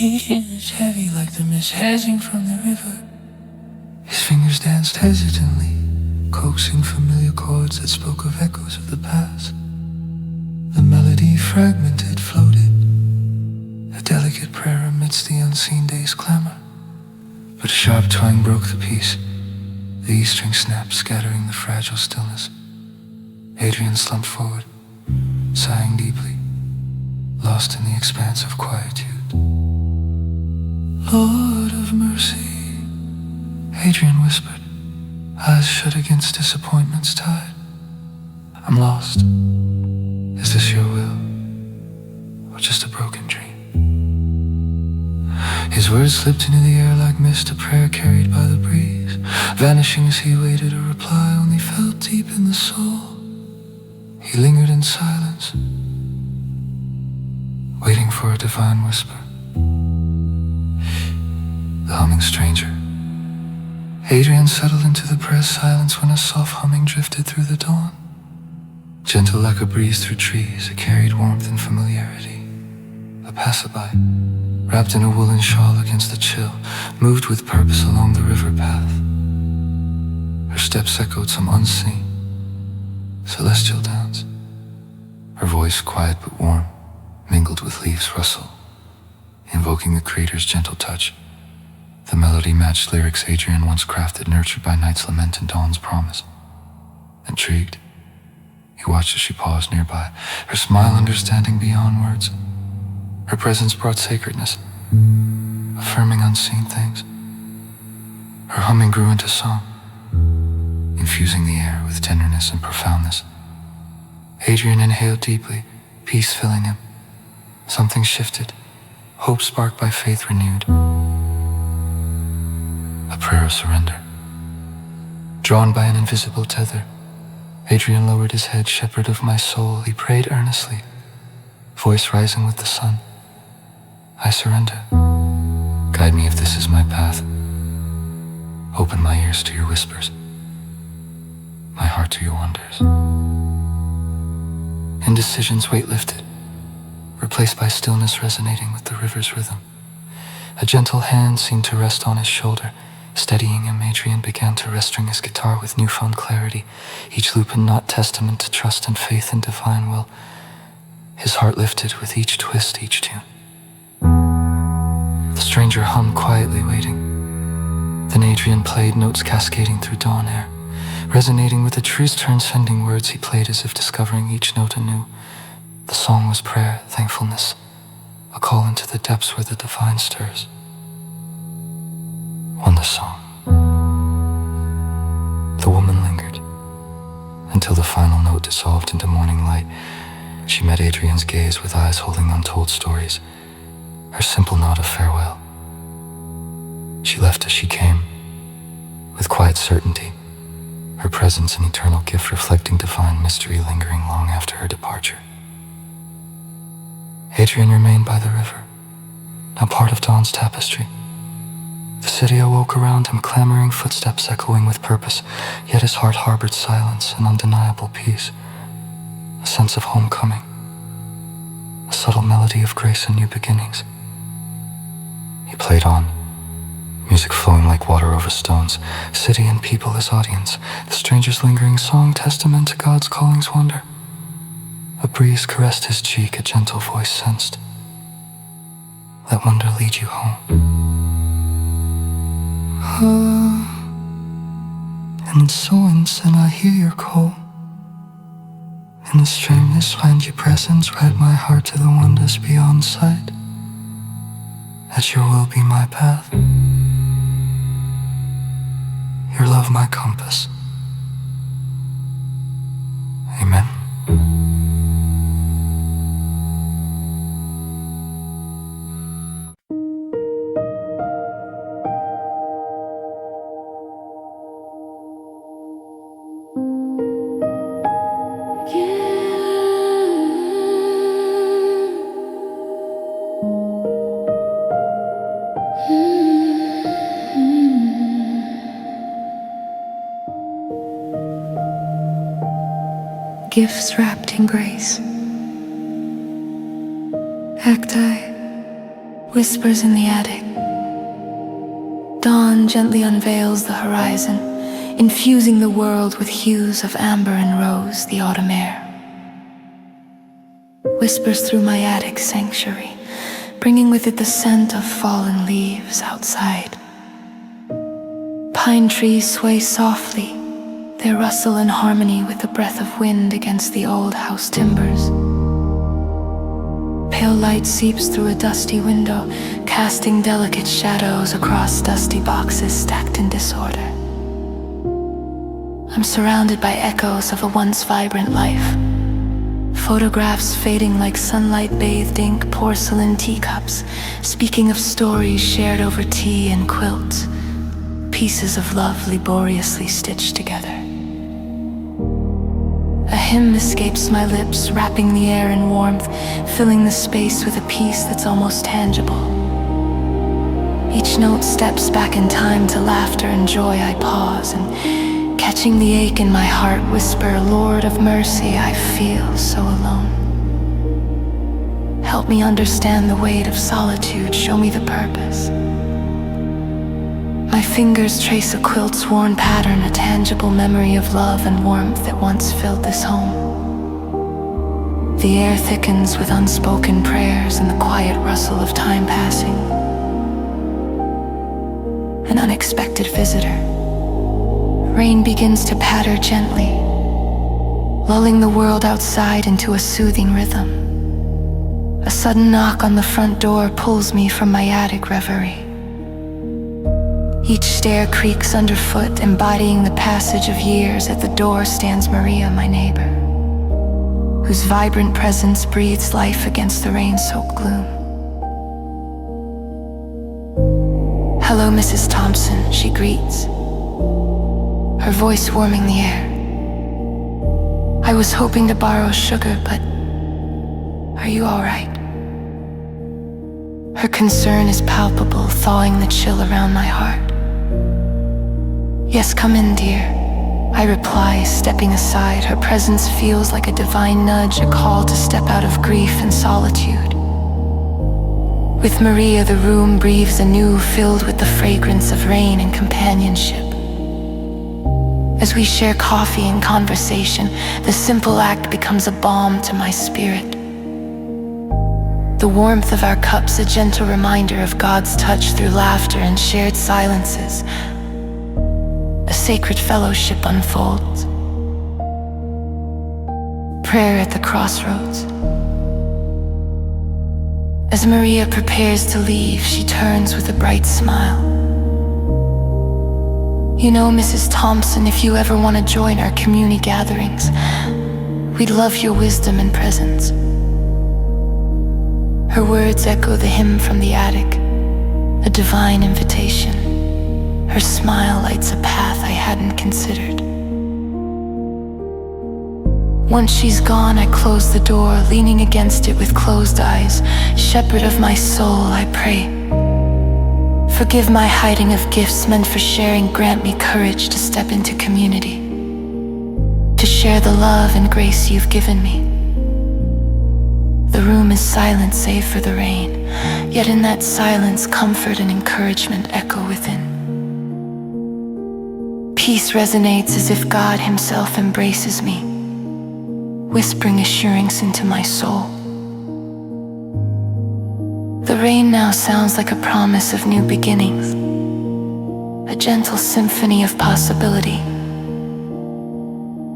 It's heavy like the mist hedging from the river. His fingers danced hesitantly, coaxing familiar chords that spoke of echoes of the past. The melody fragmented, floated, a delicate prayer amidst the unseen day's clamor. But a sharp twang broke the peace. The E string snapped, scattering the fragile stillness. Adrian slumped forward, sighing deeply, lost in the expanse of quietude. Lord of mercy, Adrian whispered, eyes shut against disappointment's tide. I'm lost. Is this your will, or just a broken dream? His words slipped into the air like mist, a prayer carried by the breeze, vanishing as he waited a reply only felt deep in the soul. He lingered in silence, waiting for a divine whisper. The humming stranger. Adrian settled into the pressed silence when a soft humming drifted through the dawn. Gentle like a breeze through trees, it carried warmth and familiarity. A passerby, wrapped in a woolen shawl against the chill, moved with purpose along the river path. Her steps echoed some unseen, celestial dance. Her voice, quiet but warm, mingled with leaves rustle invoking the creator's gentle touch. The melody matched lyrics Adrian once crafted, nurtured by night's lament and dawn's promise. Intrigued, he watched as she paused nearby, her smile understanding beyond words. Her presence brought sacredness, affirming unseen things. Her humming grew into song, infusing the air with tenderness and profoundness. Adrian inhaled deeply, peace filling him. Something shifted, hope sparked by faith renewed. A prayer of surrender. Drawn by an invisible tether, Adrian lowered his head. Shepherd of my soul, he prayed earnestly, voice rising with the sun. I surrender. Guide me if this is my path. Open my ears to your whispers, my heart to your wonders. Indecision's weight lifted, replaced by stillness resonating with the river's rhythm. A gentle hand seemed to rest on his shoulder, steadying him. Adrian began to restring his guitar with newfound clarity, each loop a knot testament to trust and faith in divine will. His heart lifted with each twist, each tune. The stranger hummed quietly, waiting. Then Adrian played, notes cascading through dawn air. Resonating with the truth's transcending words, he played as if discovering each note anew. The song was prayer, thankfulness, a call into the depths where the divine stirs. Won the song. The woman lingered, until the final note dissolved into morning light. She met Adrian's gaze with eyes holding untold stories, her simple nod of farewell. She left as she came, with quiet certainty, her presence an eternal gift reflecting divine mystery lingering long after her departure. Adrian remained by the river, now part of dawn's tapestry. The city awoke around him, clamoring footsteps echoing with purpose, yet his heart harbored silence and undeniable peace, a sense of homecoming, a subtle melody of grace and new beginnings. He played on, music flowing like water over stones, city and people as audience, the stranger's lingering song testament to God's calling's wonder. A breeze caressed his cheek, a gentle voice sensed. Let wonder lead you home. In the silence and I hear your call. In the strangeness find your presence, ride my heart to the wonders beyond sight. That your will be my path, your love my compass. Amen. Gifts wrapped in grace. Cacti, whispers in the attic. Dawn gently unveils the horizon, infusing the world with hues of amber and rose, the autumn air. Whispers through my attic sanctuary, bringing with it the scent of fallen leaves outside. Pine trees sway softly, their rustle in harmony with the breath of wind against the old house timbers. Pale light seeps through a dusty window, casting delicate shadows across dusty boxes stacked in disorder. I'm surrounded by echoes of a once vibrant life. Photographs fading like sunlight-bathed ink, porcelain teacups, speaking of stories shared over tea and quilts, pieces of love laboriously stitched together. A hymn escapes my lips, wrapping the air in warmth, filling the space with a peace that's almost tangible. Each note steps back in time to laughter and joy. I pause and, catching the ache in my heart, whisper, Lord of mercy, I feel so alone. Help me understand the weight of solitude, show me the purpose. My fingers trace a quilt's worn pattern, a tangible memory of love and warmth that once filled this home. The air thickens with unspoken prayers and the quiet rustle of time passing. An unexpected visitor. Rain begins to patter gently, lulling the world outside into a soothing rhythm. A sudden knock on the front door pulls me from my attic reverie. Each stair creaks underfoot, embodying the passage of years. At the door stands Maria, my neighbor, whose vibrant presence breathes life against the rain-soaked gloom. "Hello, Mrs. Thompson," she greets, her voice warming the air. "I was hoping to borrow sugar, but are you all right?" Her concern is palpable, thawing the chill around my heart. "Yes, come in, dear," I reply, stepping aside. Her presence feels like a divine nudge, a call to step out of grief and solitude. With Maria, the room breathes anew, filled with the fragrance of rain and companionship. As we share coffee and conversation, the simple act becomes a balm to my spirit. The warmth of our cups, a gentle reminder of God's touch through laughter and shared silences. A sacred fellowship unfolds. Prayer at the crossroads. As Maria prepares to leave, she turns with a bright smile. "You know, Mrs. Thompson, if you ever want to join our community gatherings, we'd love your wisdom and presence." Her words echo the hymn from the attic, a divine invitation. Her smile lights a path I hadn't considered. Once she's gone, I close the door, leaning against it with closed eyes. "Shepherd of my soul," I pray. "Forgive my hiding of gifts meant for sharing. Grant me courage to step into community, to share the love and grace you've given me." The room is silent save for the rain, yet in that silence, comfort and encouragement echo within. Peace resonates as if God himself embraces me, whispering assurance into my soul. The rain now sounds like a promise of new beginnings, a gentle symphony of possibility.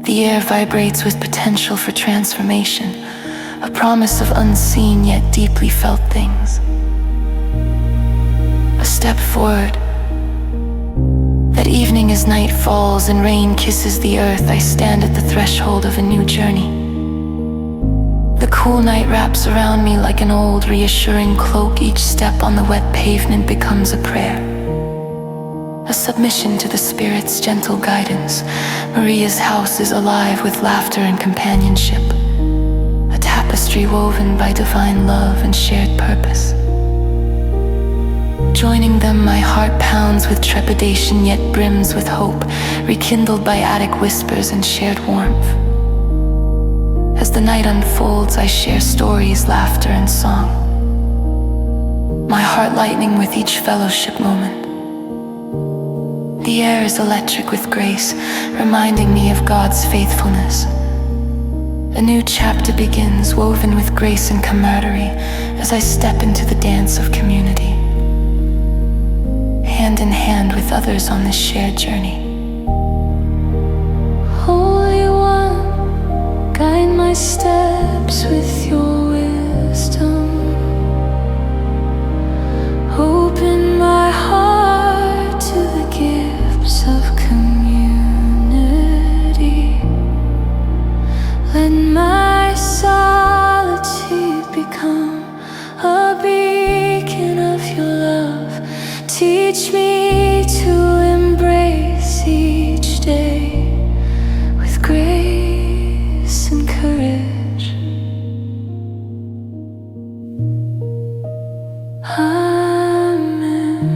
The air vibrates with potential for transformation, a promise of unseen yet deeply felt things. A step forward. That evening as night falls and rain kisses the earth, I stand at the threshold of a new journey. The cool night wraps around me like an old, reassuring cloak. Each step on the wet pavement becomes a prayer, a submission to the Spirit's gentle guidance. Maria's house is alive with laughter and companionship, a tapestry woven by divine love and shared purpose. Joining them, my heart pounds with trepidation yet brims with hope, rekindled by attic whispers and shared warmth. As the night unfolds, I share stories, laughter, and song, my heart lightening with each fellowship moment. The air is electric with grace, reminding me of God's faithfulness. A new chapter begins, woven with grace and camaraderie, as I step into the dance of community, hand in hand with others on this shared journey. Holy One, guide my steps with your wisdom. Open my heart to the gifts of community. Let my solitude become a beacon of your love. Teach me to embrace each day with grace and courage. Amen.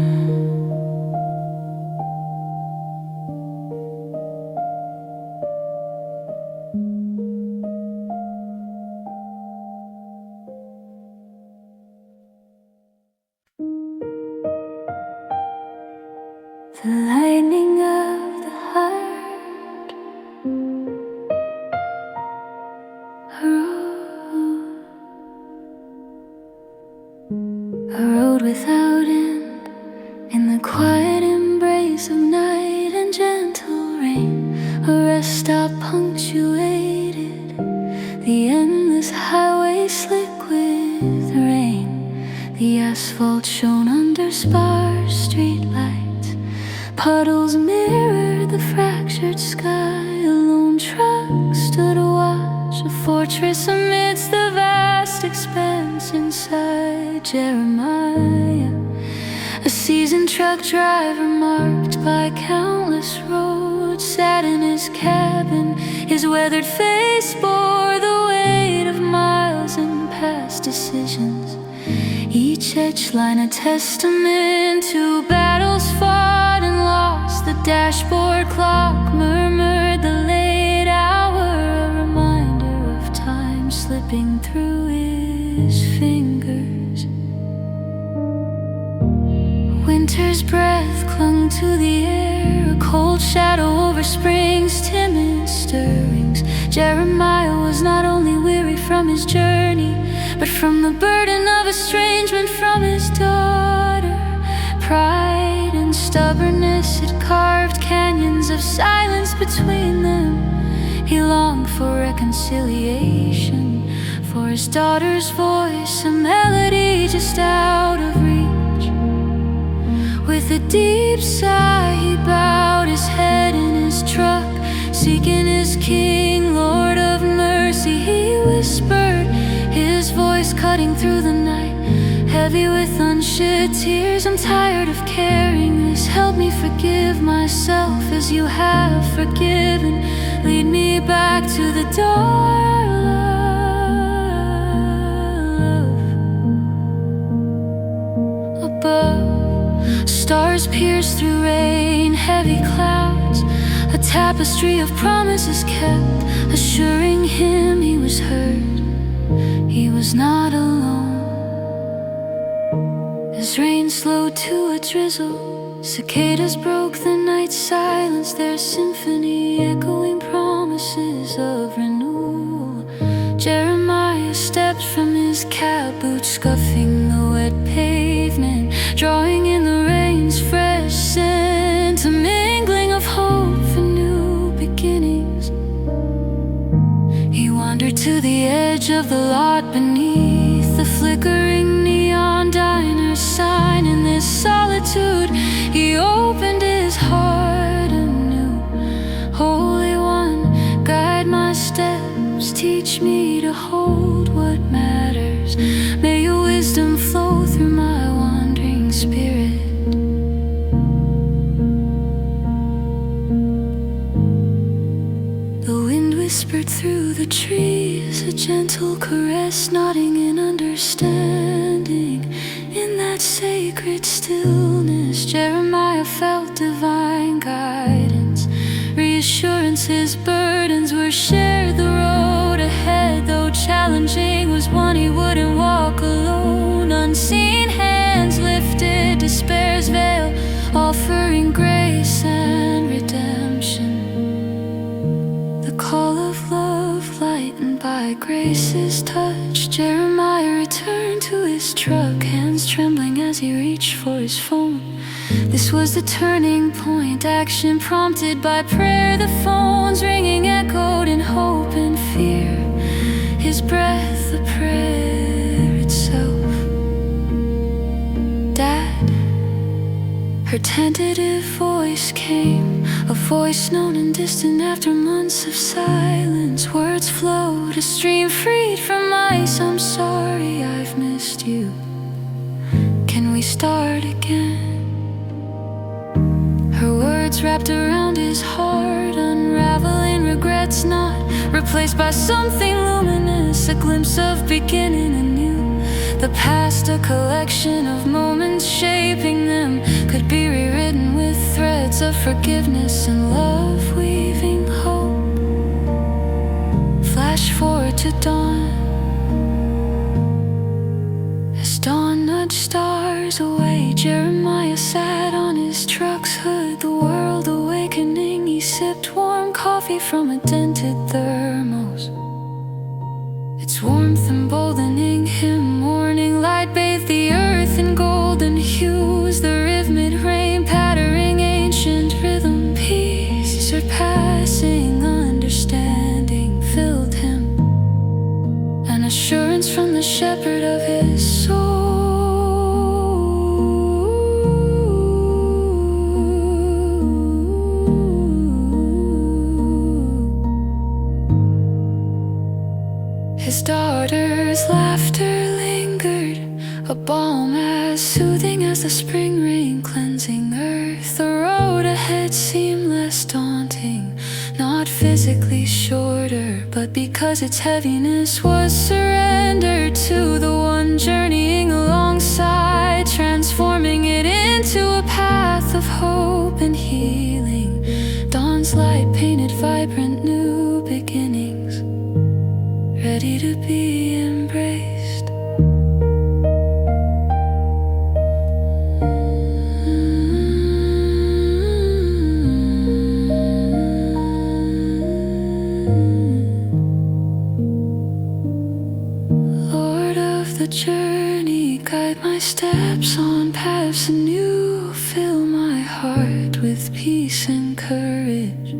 The lightning of the heart, a quiet embrace of night and gentle rain, a rest stop punctuated the endless highway slick with rain. The asphalt shone under sparse streetlights, puddles mirrored the fractured sky. A lone truck stood watch, a fortress amidst the vast expanse inside. Jeremiah, a seasoned truck driver marked by countless roads, sat in his cabin. His weathered face bore the weight of miles and past decisions, each etched line a testament to battles fought and lost. The dashboard clock murmured the late hour, a reminder of time slipping through his fingers. Winter's breath clung to the air, a cold shadow over spring's timid stirrings. Jeremiah was not only weary from his journey, but from the burden of estrangement from his daughter. Pride and stubbornness had carved canyons of silence between them. He longed for reconciliation, for his daughter's voice, a melody just out of reach. With a deep sigh, he bowed his head in his truck, seeking his King, Lord of mercy, he whispered, his voice cutting through the night, heavy with unshed tears. I'm tired of carrying this. Help me forgive myself as you have forgiven. Lead me back to the door, love. Above, stars pierce through rain, heavy clouds, a tapestry of promises kept, assuring him he was heard. He was not alone. As rain slowed to a drizzle, cicadas broke the night's silence, their symphony echoing promises of renewal. Jeremiah stepped from his cab, boots scuffing the wet pavement, drawing in the rain's fresh scent, a mingling of hope for new beginnings. He wandered to the edge of the lot beneath the flickering neon diner sign. In this solitude, he opened his heart anew. Holy One, guide my steps, teach me to hold what matters. May your wisdom flow through my wandering spirit. The wind whispered through the trees, a gentle caress, nodding in understanding. In that sacred stillness, Jeremiah felt divine guidance, reassurance. His burdens were shared. The road ahead, though challenging, was one he wouldn't walk alone. Unseen hands lifted despair's veil, offering grace and redemption. The call of love lightened by grace's touch. Jeremiah returned to his truck, hands trembling as he reached for his phone. This was the turning point, action prompted by prayer. The phone's ringing echoed in hope and fear, his breath the prayer itself. Dad, her tentative voice came, a voice known and distant after months of silence. Words flowed, a stream freed from ice. I'm sorry I've missed you. Can we start again? Her words wrapped around his heart, unraveling regrets not replaced by something luminous, a glimpse of beginning anew. The past, a collection of moments shaping them, could be rewritten with threads of forgiveness and love, weaving hope. Flash forward to dawn, as dawn nudged stars away. Jeremiah sat on his truck's hood, the world awakening. He sipped warm coffee from a dented thermos, its warmth emboldening him. Morning light bathed the earth in golden hues, the rhythmic rain shepherd of his soul. His daughter's laughter lingered, a balm as soothing as the spring rain cleansing earth. The road ahead seemed less daunting, not physically shorter, but because its heaviness was surrendered to the one journeying alongside, transforming it into a path of hope and healing. Dawn's light painted vibrant new beginnings, ready to be embraced. Lord of the journey, guide my steps on paths anew. Fill my heart with peace and courage.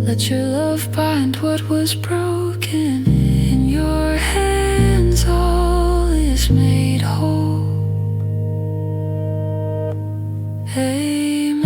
Let your love bind what was broken. In your hands all is made whole. Amen.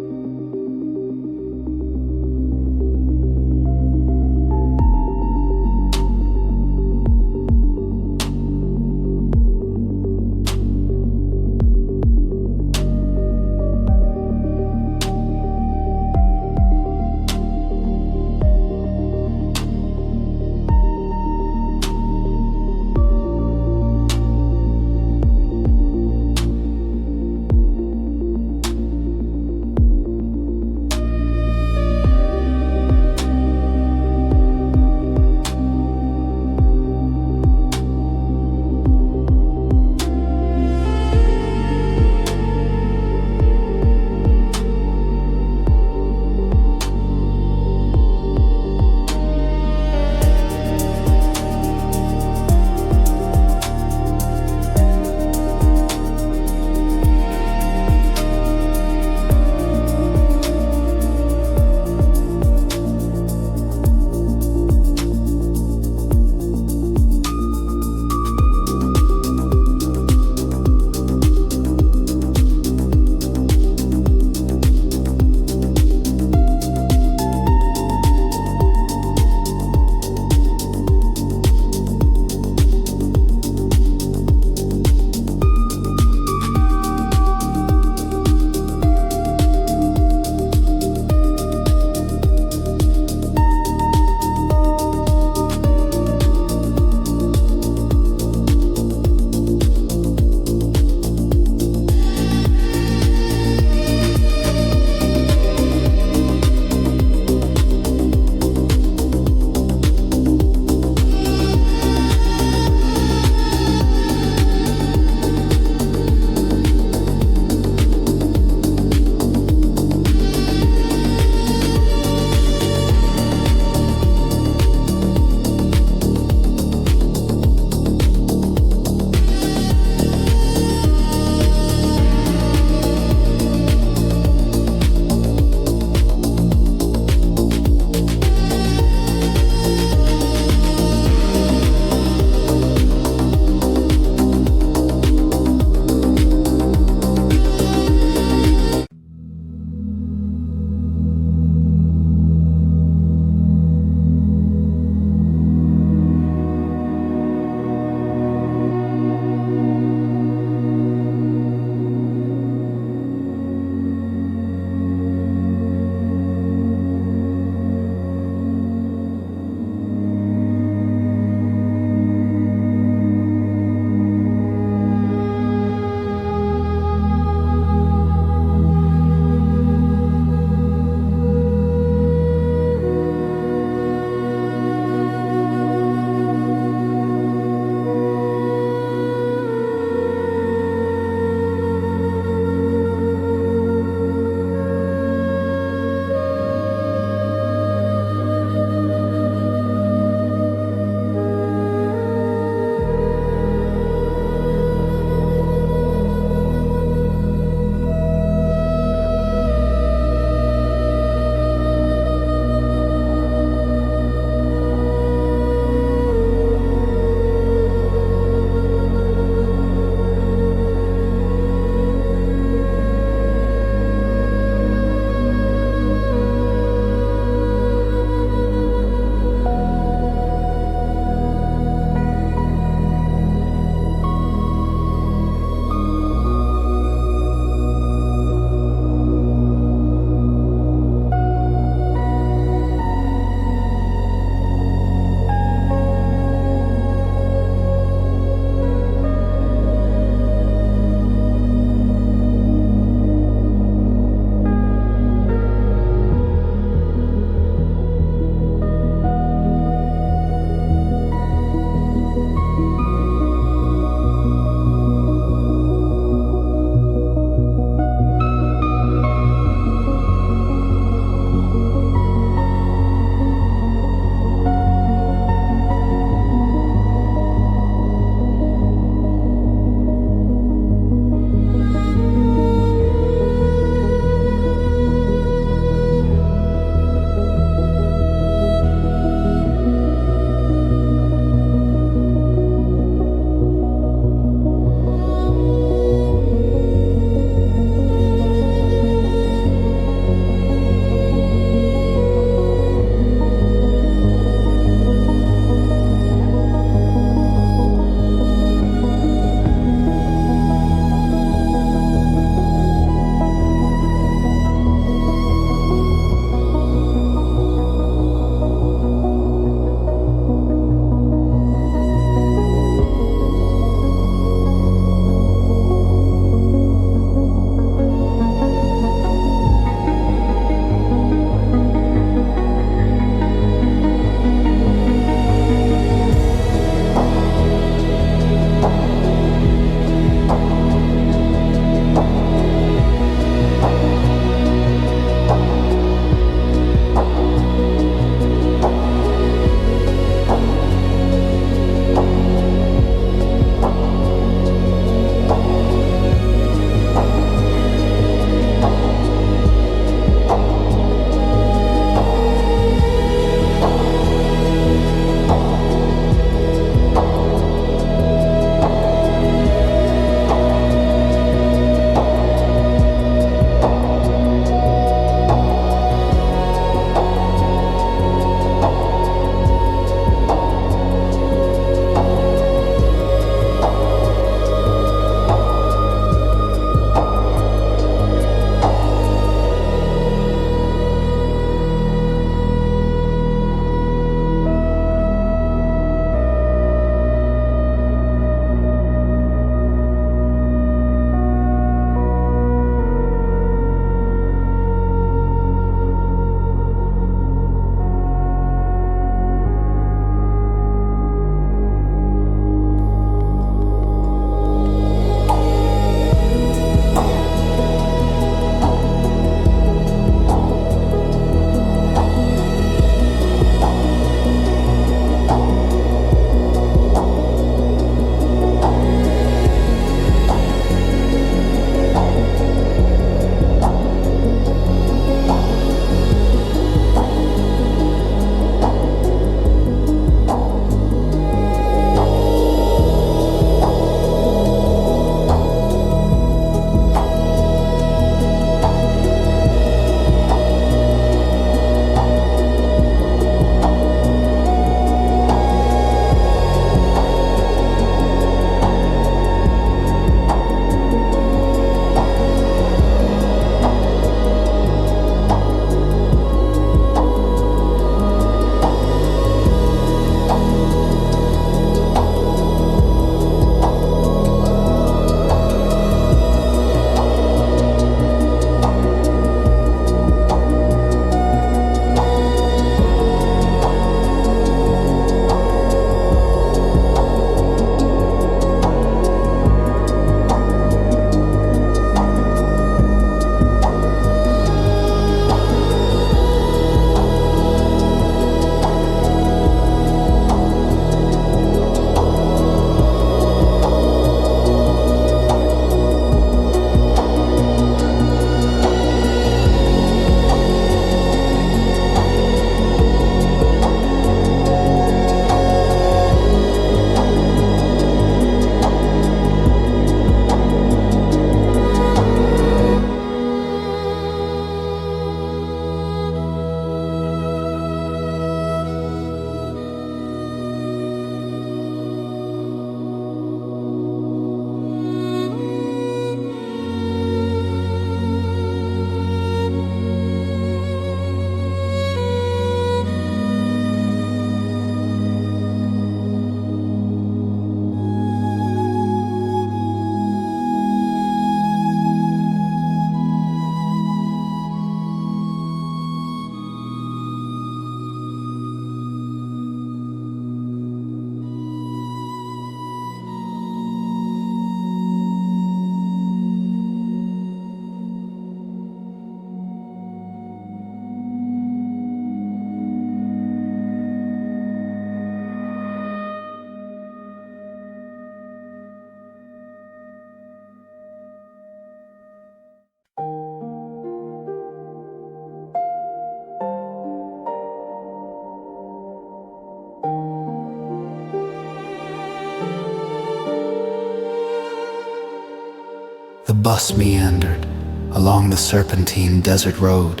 bus meandered along the serpentine desert road,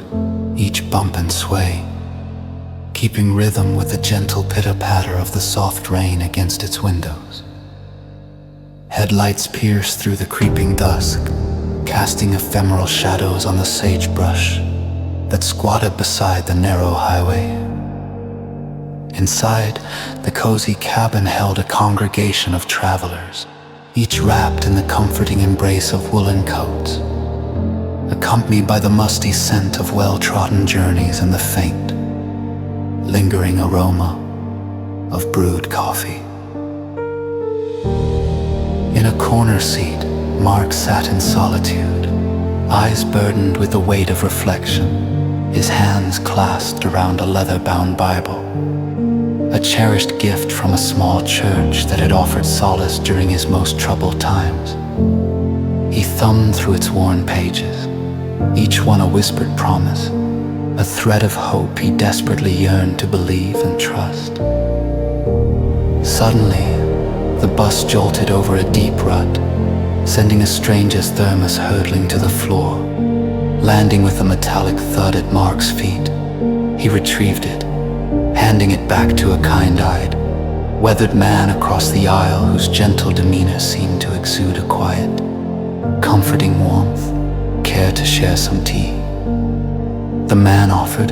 each bump and sway, keeping rhythm with the gentle pitter-patter of the soft rain against its windows. Headlights pierced through the creeping dusk, casting ephemeral shadows on the sagebrush that squatted beside the narrow highway. Inside, the cozy cabin held a congregation of travelers, each wrapped in the comforting embrace of woolen coats, accompanied by the musty scent of well-trodden journeys and the faint, lingering aroma of brewed coffee. In a corner seat, Mark sat in solitude, eyes burdened with the weight of reflection, his hands clasped around a leather-bound Bible, a cherished gift from a small church that had offered solace during his most troubled times. He thumbed through its worn pages, each one a whispered promise, a thread of hope he desperately yearned to believe and trust. Suddenly, the bus jolted over a deep rut, sending a stranger's thermos hurtling to the floor, landing with a metallic thud at Mark's feet. He retrieved it, handing it back to a kind-eyed, weathered man across the aisle whose gentle demeanor seemed to exude a quiet, comforting warmth. Care to share some tea? The man offered,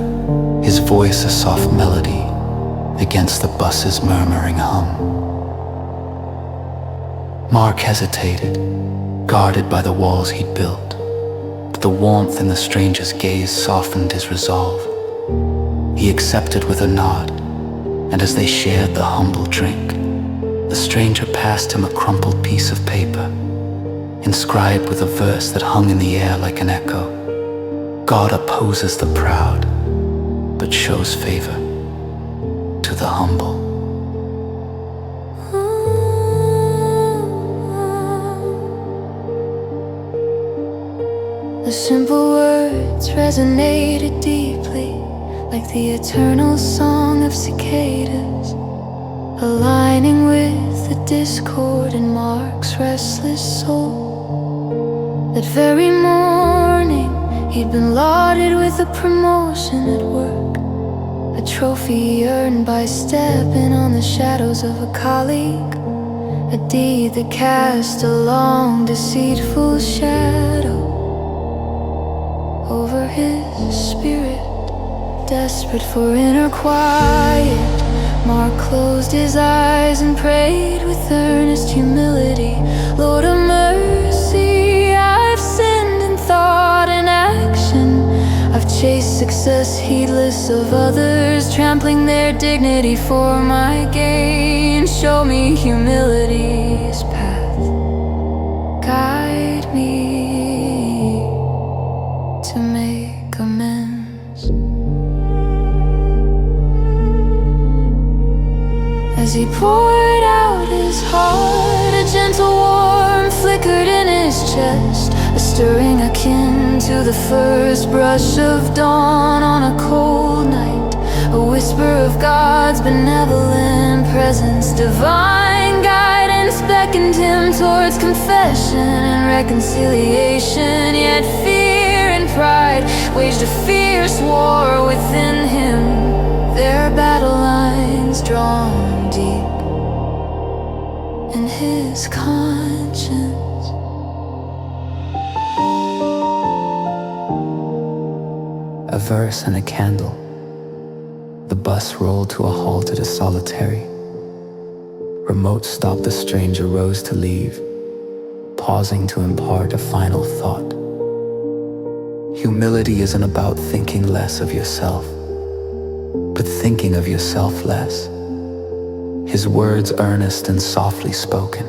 his voice a soft melody against the bus's murmuring hum. Mark hesitated, guarded by the walls he'd built, but the warmth in the stranger's gaze softened his resolve. He accepted with a nod, and as they shared the humble drink, the stranger passed him a crumpled piece of paper, inscribed with a verse that hung in the air like an echo. God opposes the proud, but shows favor to the humble. The simple words resonated deeply, like the eternal song of cicadas, aligning with the discord in Mark's restless soul. That very morning, he'd been lauded with a promotion at work, a trophy earned by stepping on the shadows of a colleague, a deed that cast a long, deceitful shadow over his spirit. Desperate for inner quiet, Mark closed his eyes and prayed with earnest humility. Lord of mercy, I've sinned in thought and action. I've chased success heedless of others, trampling their dignity for my gain. Show me humility's path, guide me to make amends. As he poured out his heart, a gentle warmth flickered in his chest, a stirring akin to the first brush of dawn on a cold night, a whisper of God's benevolent presence. Divine guidance beckoned him towards confession and reconciliation, yet fear and pride waged a fierce war within him, their battle lines drawn deep in his conscience. A verse and a candle. The bus rolled to a halt at a solitary. Remote stop, the stranger rose to leave, pausing to impart a final thought. Humility isn't about thinking less of yourself, but thinking of yourself less. His words earnest and softly spoken,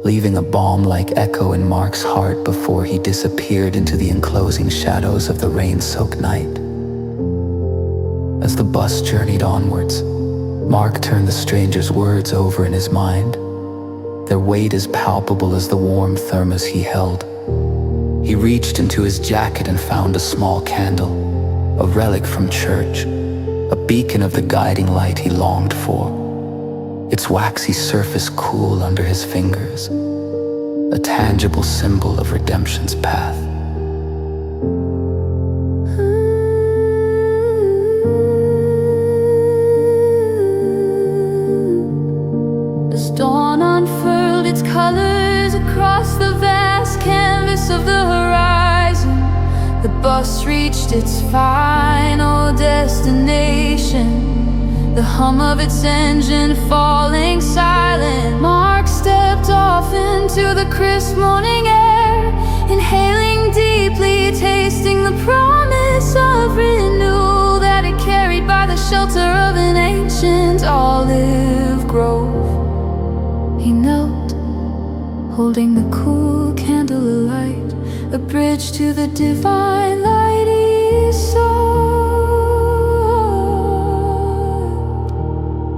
leaving a balm-like echo in Mark's heart before he disappeared into the enclosing shadows of the rain-soaked night. As the bus journeyed onwards, Mark turned the stranger's words over in his mind, their weight as palpable as the warm thermos he held. He reached into his jacket and found a small candle, a relic from church, a beacon of the guiding light he longed for, its waxy surface cool under his fingers. a tangible symbol of redemption's path. As dawn unfurled its colors across the vast canvas of the horizon, the bus reached its final destination. The hum of its engine falling silent. Mark stepped off into the crisp morning air, inhaling deeply, tasting the promise of renewal that it carried by the shelter of an ancient olive grove. He knelt, holding the cool candle alight, a bridge to the divine light he saw.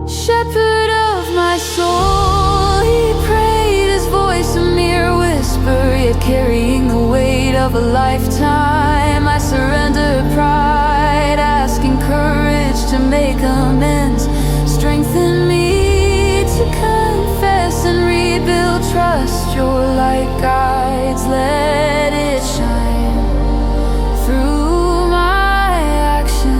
Shepherd of my soul, he prayed, his voice a mere whisper, yet carrying the weight of a lifetime. I surrender pride, asking courage to make amends. Strengthen me to confess and rebuild trust. Your light guides, let it shine through my actions.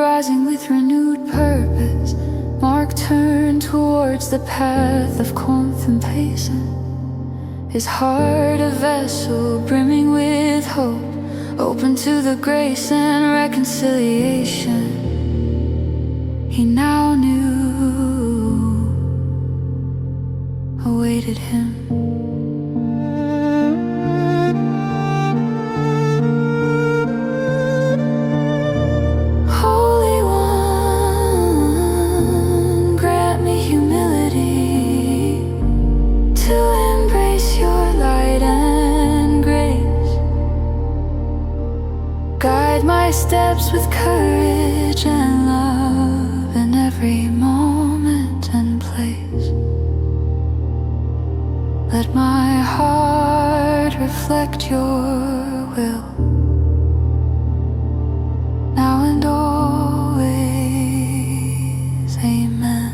Rising with renewed purpose, Mark turned towards the path of contemplation, his heart a vessel brimming with hope, open to the grace and reconciliation he now knew awaited him. Holy One, grant me humility to embrace your light and grace. Guide my steps with courage and love in every moment and place. Let my heart reflect your will, now and always. Amen.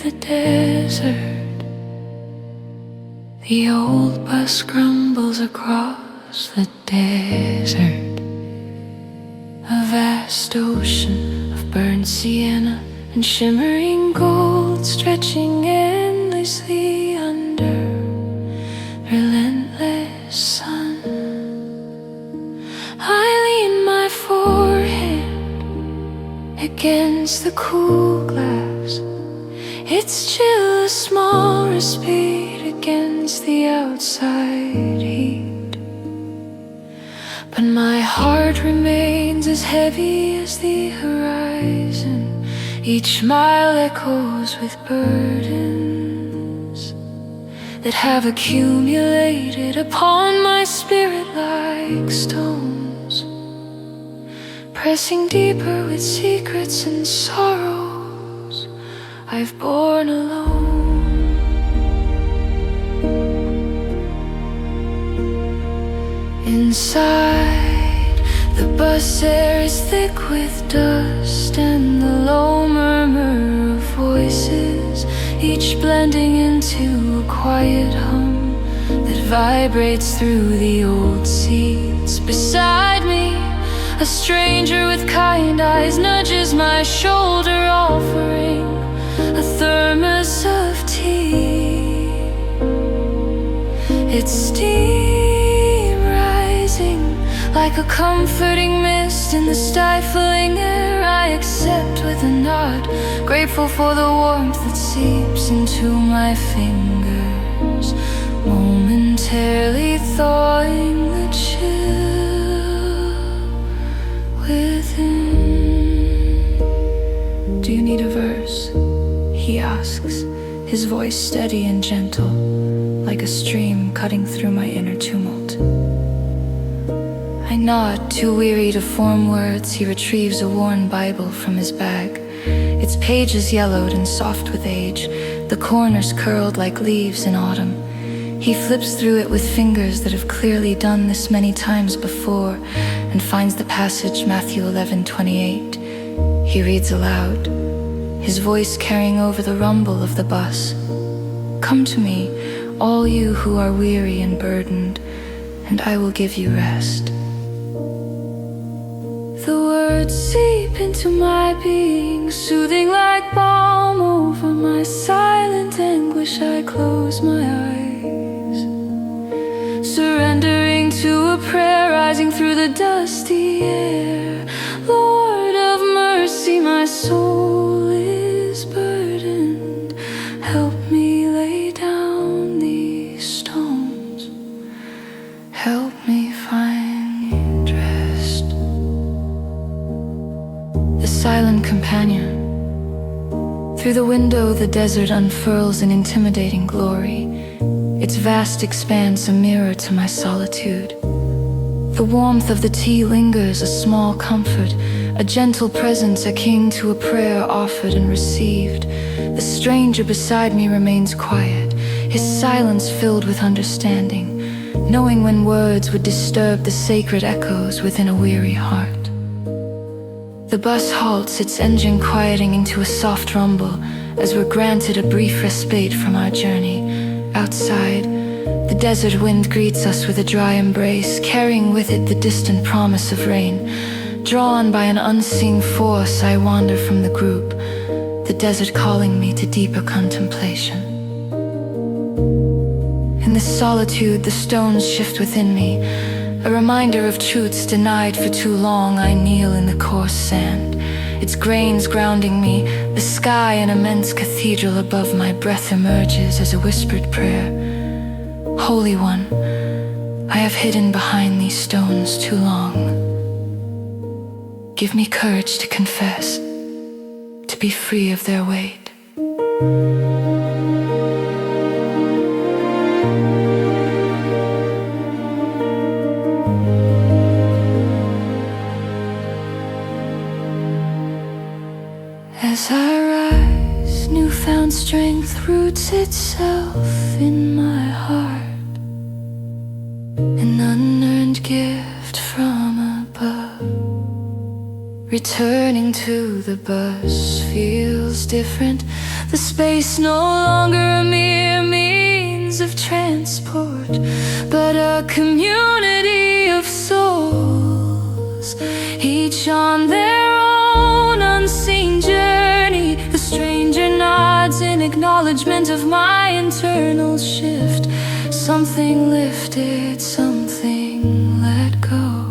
the desert. The old bus grumbles across the desert. A vast ocean of burnt sienna and shimmering gold stretching endlessly under relentless sun. I lean my forehead against the cool glass. Its chill a small respite against the outside heat. But my heart remains as heavy as the horizon. Each mile echoes with burdens that have accumulated upon my spirit like stones, pressing deeper with secrets and sorrows I've borne alone. Inside, the bus air is thick with dust and the low murmur of voices, each blending into a quiet hum that vibrates through the old seats. Beside me, a stranger with kind eyes nudges my shoulder, offering a thermos of tea. Its steam rising like a comforting mist in the stifling air. I accept with a nod, grateful for the warmth that seeps into my fingers, momentarily thawing the chill within. Do you need a verse? He asks, his voice steady and gentle, like a stream cutting through my inner tumult. I nod, too weary to form words. He retrieves a worn Bible from his bag. Its pages yellowed and soft with age, the corners curled like leaves in autumn. He flips through it with fingers that have clearly done this many times before, and finds the passage, Matthew 11:28. He reads aloud, his voice carrying over the rumble of the bus. Come to me, all you who are weary and burdened, and I will give you rest. The words seep into my being, soothing like balm over my silent anguish. I close my eyes, surrendering to a prayer rising through the dusty air. Lord of mercy, my soul is burdened. Help me lay down these stones. Help me find rest. The silent companion. Through the window, the desert unfurls in intimidating glory, its vast expanse a mirror to my solitude. The warmth of the tea lingers, a small comfort, a gentle presence akin to a prayer offered and received. The stranger beside me remains quiet, his silence filled with understanding, knowing when words would disturb the sacred echoes within a weary heart. The bus halts, its engine quieting into a soft rumble as we're granted a brief respite from our journey. Outside, the desert wind greets us with a dry embrace, carrying with it the distant promise of rain. Drawn by an unseen force, I wander from the group, the desert calling me to deeper contemplation. In this solitude, the stones shift within me, a reminder of truths denied for too long. I kneel in the coarse sand, its grains grounding me, the sky an immense cathedral above my breath emerges as a whispered prayer. Holy One, I have hidden behind these stones too long. Give me courage to confess, to be free of their weight. As I rise, newfound strength roots itself in my heart, an unearned gift from above. Returning to the bus feels different, The space no longer a mere means of transport, but a community of souls, each on their own unseen journey. The stranger nods in acknowledgement of my internal shift. Something lifted, something let go.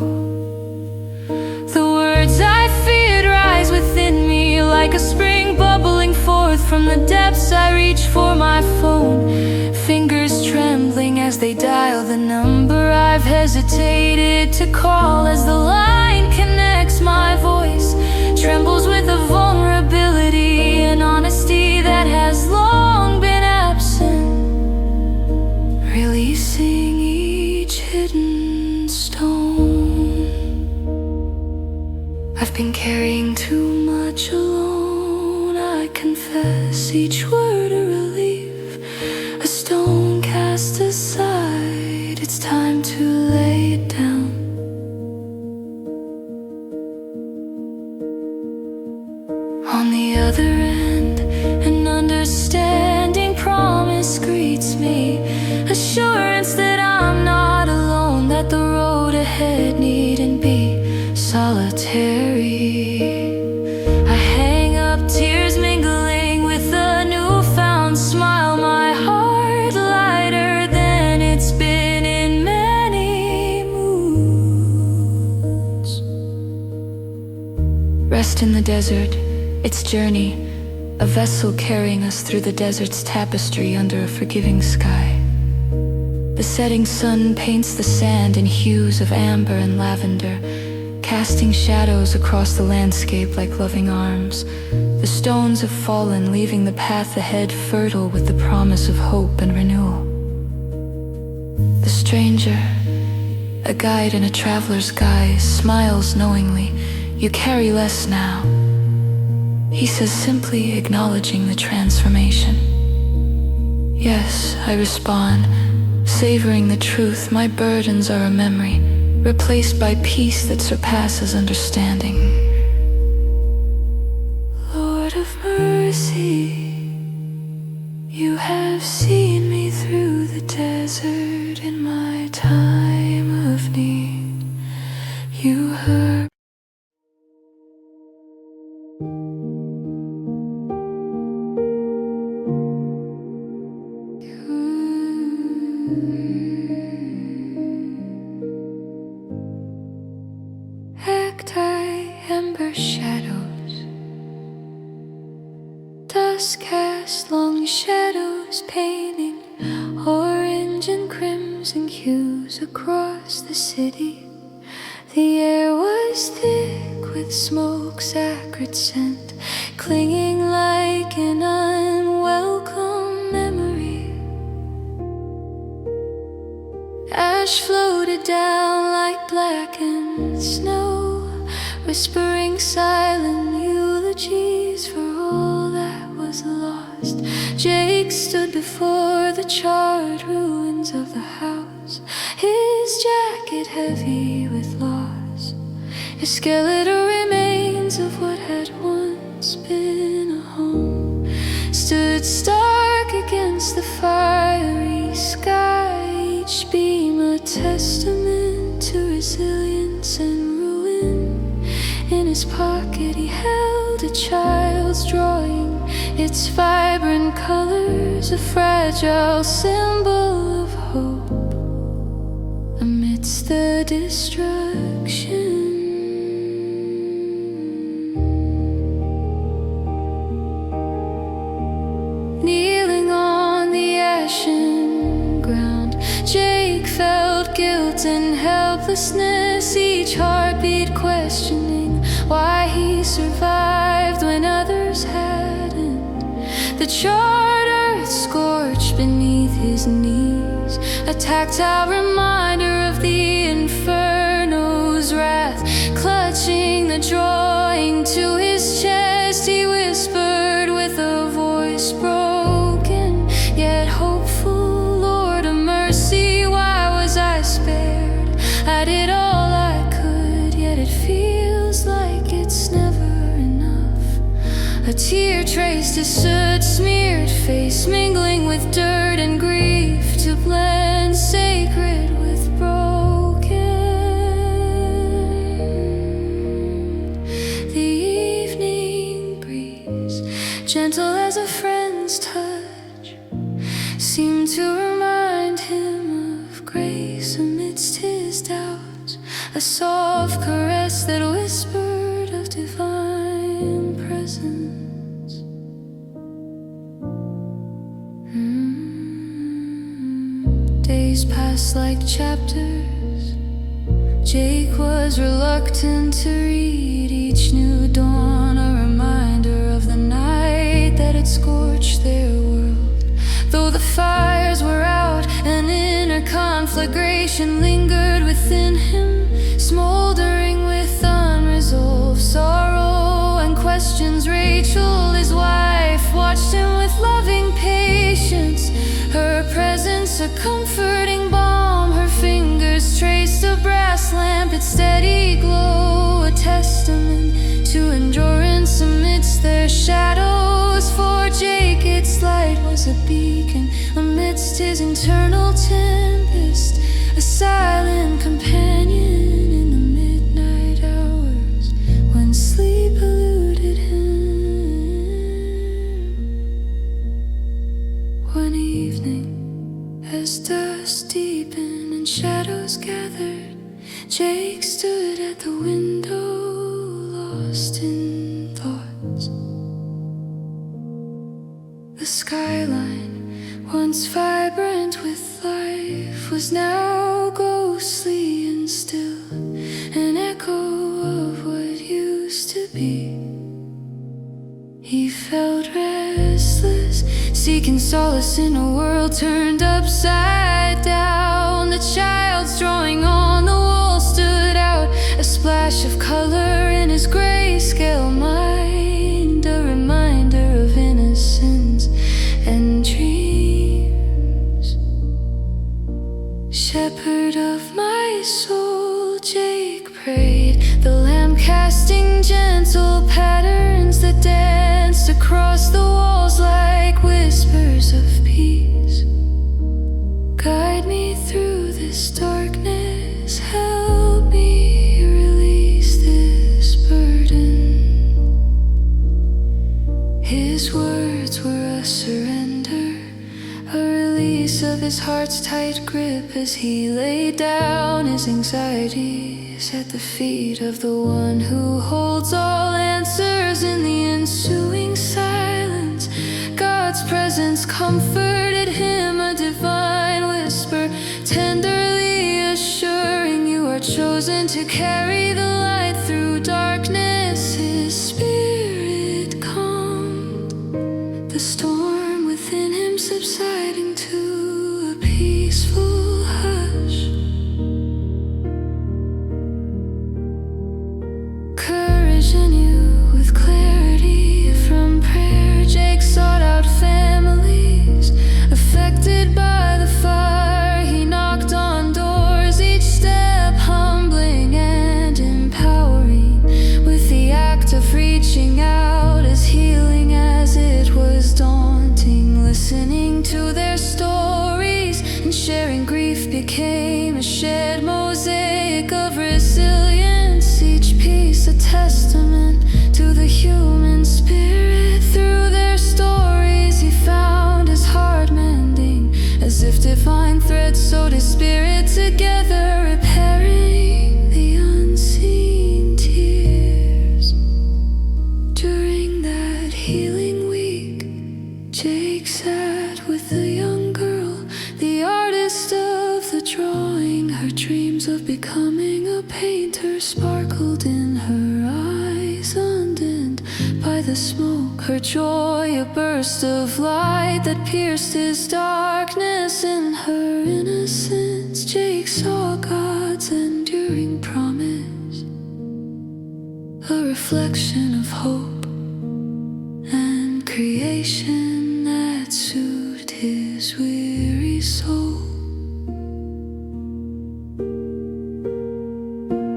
The words I feared rise within me like a spring bubbling forth from the depths. I reach for my phone, fingers trembling as they dial the number I've hesitated to call. As the line connects, my voice trembles with a vulnerability and honesty that has long been absent, releasing each hidden stone. I've been carrying too much alone, I confess, each word a relief, a stone cast aside. It's time to lay it down. On the other end, an understanding promise greets me, assurance that I'm not alone, that the road ahead needn't be solitary. I hang up, tears mingling with a newfound smile, my heart lighter than it's been in many moons. Rest in the desert, its journey, a vessel carrying us through the desert's tapestry under a forgiving sky. The setting sun paints the sand in hues of amber and lavender, casting shadows across the landscape like loving arms. The stones have fallen, leaving the path ahead fertile with the promise of hope and renewal. The stranger, a guide in a traveler's guise, smiles knowingly. You carry less now, he says, simply acknowledging the transformation. Yes, I respond, savoring the truth. My burdens are a memory, replaced by peace that surpasses understanding. Lord of mercy, you have seen me through the desert in my time of need. You heard ember shadows, dusk cast long shadows, painting orange and crimson hues across the city. The air was thick with smoke's acrid scent, clinging like an unwelcome memory. Ash floated down like blackened snow, whispering silent eulogies for all that was lost. Jake stood before the charred ruins of the house, his jacket heavy with loss, his skeletal remains of what had once been a home stood stark against the fiery sky, each beam a testament to resilience and ruin. In his pocket he held a child's drawing, its vibrant colors a fragile symbol of hope amidst the destruction. Kneeling on the ashen ground, Jake felt guilt and helplessness, each heartbeat questioning why he survived when others hadn't. The charred earth scorched beneath his knees, a tactile reminder of the inferno's wrath. Clutching the drawing to his chest, he whispered with a voice broken yet hopeful, Lord of mercy, why was I spared? I did all I could, yet it feels like it's never enough. A tear traced his soot-smeared face, mingling with dirt and grief to blend sacred with broken. The evening breeze, gentle as a friend's touch, seemed to remind him of grace amidst his doubts, a soft caress that whispered of divine presence. Days passed like chapters. Jake was reluctant to read each new dawn, a reminder of the night that had scorched their world. Though the fires were out, an inner conflagration lingered within him, smoldering with unresolved sorrow and questions. Rachel, his wife, watched him with loving patience, her presence a comforting balm. Her fingers traced a brass lamp, its steady glow a testament to endurance amidst their shadows. For Jake, its light was a beacon amidst his internal tempest, a silent companion in the midnight hours when sleep eluded him. One evening, as dusk deepened and shadows gathered, Jake stood at the window, lost in thoughts. The skyline, once vibrant with life, was now ghostly and still, an echo of what used to be. He felt restless, seeking solace in a world turned upside down. The child's drawing on the wall stood out, a splash of color in his grayscale mind, a reminder of innocence and dreams. Shepherd of my soul, Jake prayed, the lamp casting gentle patterns that danced across the walls like whispers of peace. Guide me through this darkness, help me release this burden. His words were a surrender, a release of his heart's tight grip as he laid down his anxieties at the feet of the one who holds all answers. In the ensuing silence, God's presence comforted him, a divine whisper tenderly assuring, you are chosen to carry the light through darkness. His spirit calmed, the storm within him subsiding to a peaceful hush. Courage anew with clarity from prayer, Jake sought out families affected by the fire. He knocked on doors, each step humbling and empowering, with the act of reaching out as healing as it was daunting. Listening to their stories and sharing grief became a shared mosaic of resilience, each piece a testament to the human spirit. Through their stories he found his heart mending, as if divine threads sewed his spirit together, repairing the unseen tears. During that healing week, Jake sat with the young girl, the artist of the drawing. Her dreams of becoming a painter sparkled in her eyes, undimmed by the smoke. Her joy, a burst of light that pierced his darkness. In her innocence, Jake saw God's enduring promise, a reflection of hope and creation that soothed his weary soul.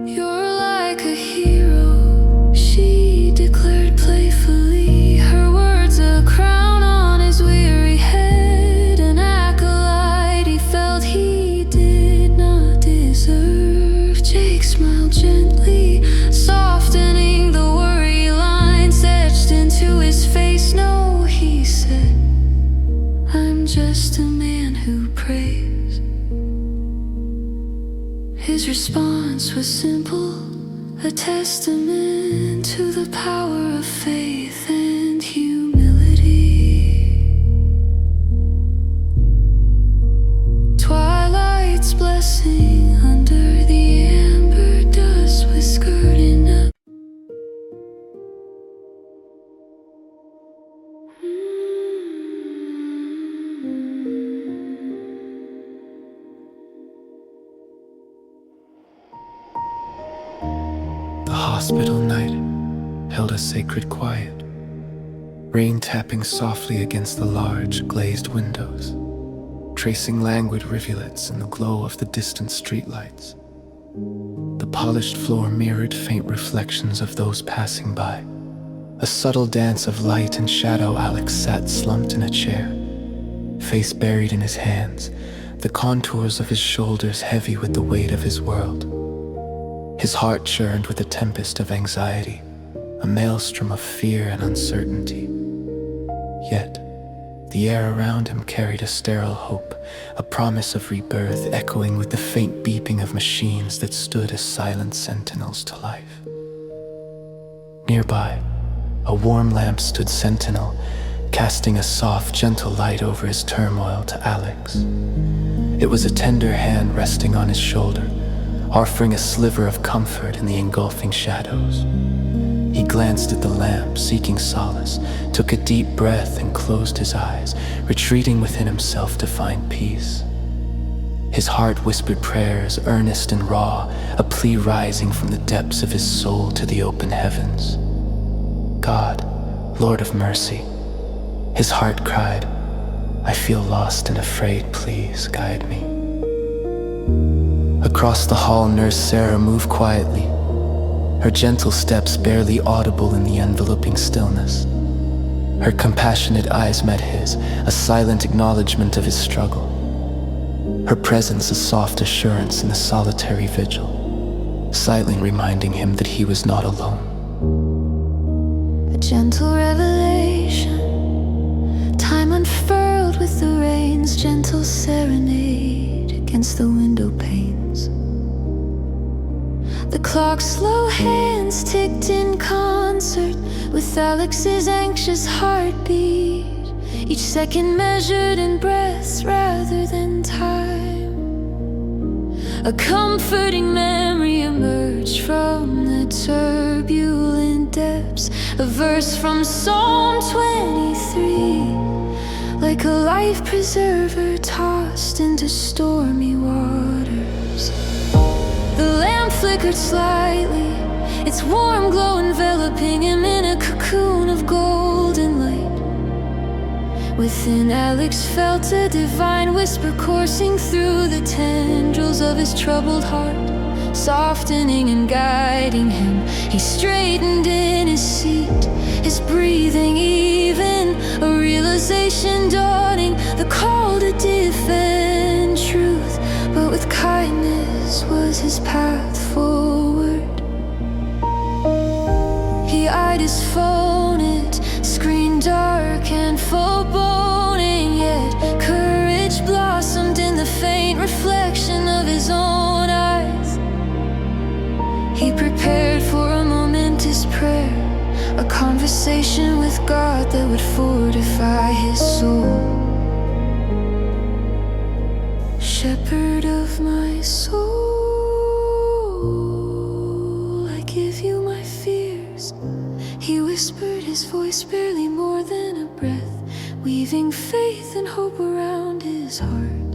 You're like a hero, she declared playfully, her words just a man who prays. His response was simple, a testament to the power of faith and humility. Twilight's blessing under the amber dust was skirting up. The hospital night held a sacred quiet, rain tapping softly against the large, glazed windows, tracing languid rivulets in the glow of the distant streetlights. The polished floor mirrored faint reflections of those passing by. A subtle dance of light and shadow. Alex sat slumped in a chair, face buried in his hands, the contours of his shoulders heavy with the weight of his world. His heart churned with a tempest of anxiety, a maelstrom of fear and uncertainty. Yet, the air around him carried a sterile hope, a promise of rebirth echoing with the faint beeping of machines that stood as silent sentinels to life. Nearby, a warm lamp stood sentinel, casting a soft, gentle light over his turmoil to Alex. It was a tender hand resting on his shoulder, offering a sliver of comfort in the engulfing shadows. He glanced at the lamp, seeking solace, took a deep breath and closed his eyes, retreating within himself to find peace. His heart whispered prayers, earnest and raw, a plea rising from the depths of his soul to the open heavens. God, Lord of mercy, his heart cried, I feel lost and afraid, please guide me. Across the hall, Nurse Sarah moved quietly, her gentle steps barely audible in the enveloping stillness. Her compassionate eyes met his, a silent acknowledgement of his struggle. Her presence a soft assurance in the solitary vigil, silently reminding him that he was not alone. A gentle revelation, time unfurled with the rain's gentle serenade against the window panes. The clock's slow hands ticked in concert with Alex's anxious heartbeat, each second measured in breaths rather than time. A comforting memory emerged from the turbulent depths, a verse from Psalm 23, like a life preserver tossed into stormy waters. The lamp flickered slightly, its warm glow enveloping him in a cocoon of golden light. Within, Alex felt a divine whisper coursing through the tendrils of his troubled heart, softening and guiding him. He straightened in his seat, his breathing even, a realization dawning, the call to defend truth, but with kindness was his path forward. He eyed his phone, its screen dark and foreboding, yet courage blossomed in the faint reflection of his own eyes. He prepared for a momentous prayer, a conversation with God that would fortify his soul. Shepherd of my soul, I give you my fears. He whispered, his voice barely more than a breath, weaving faith and hope around his heart.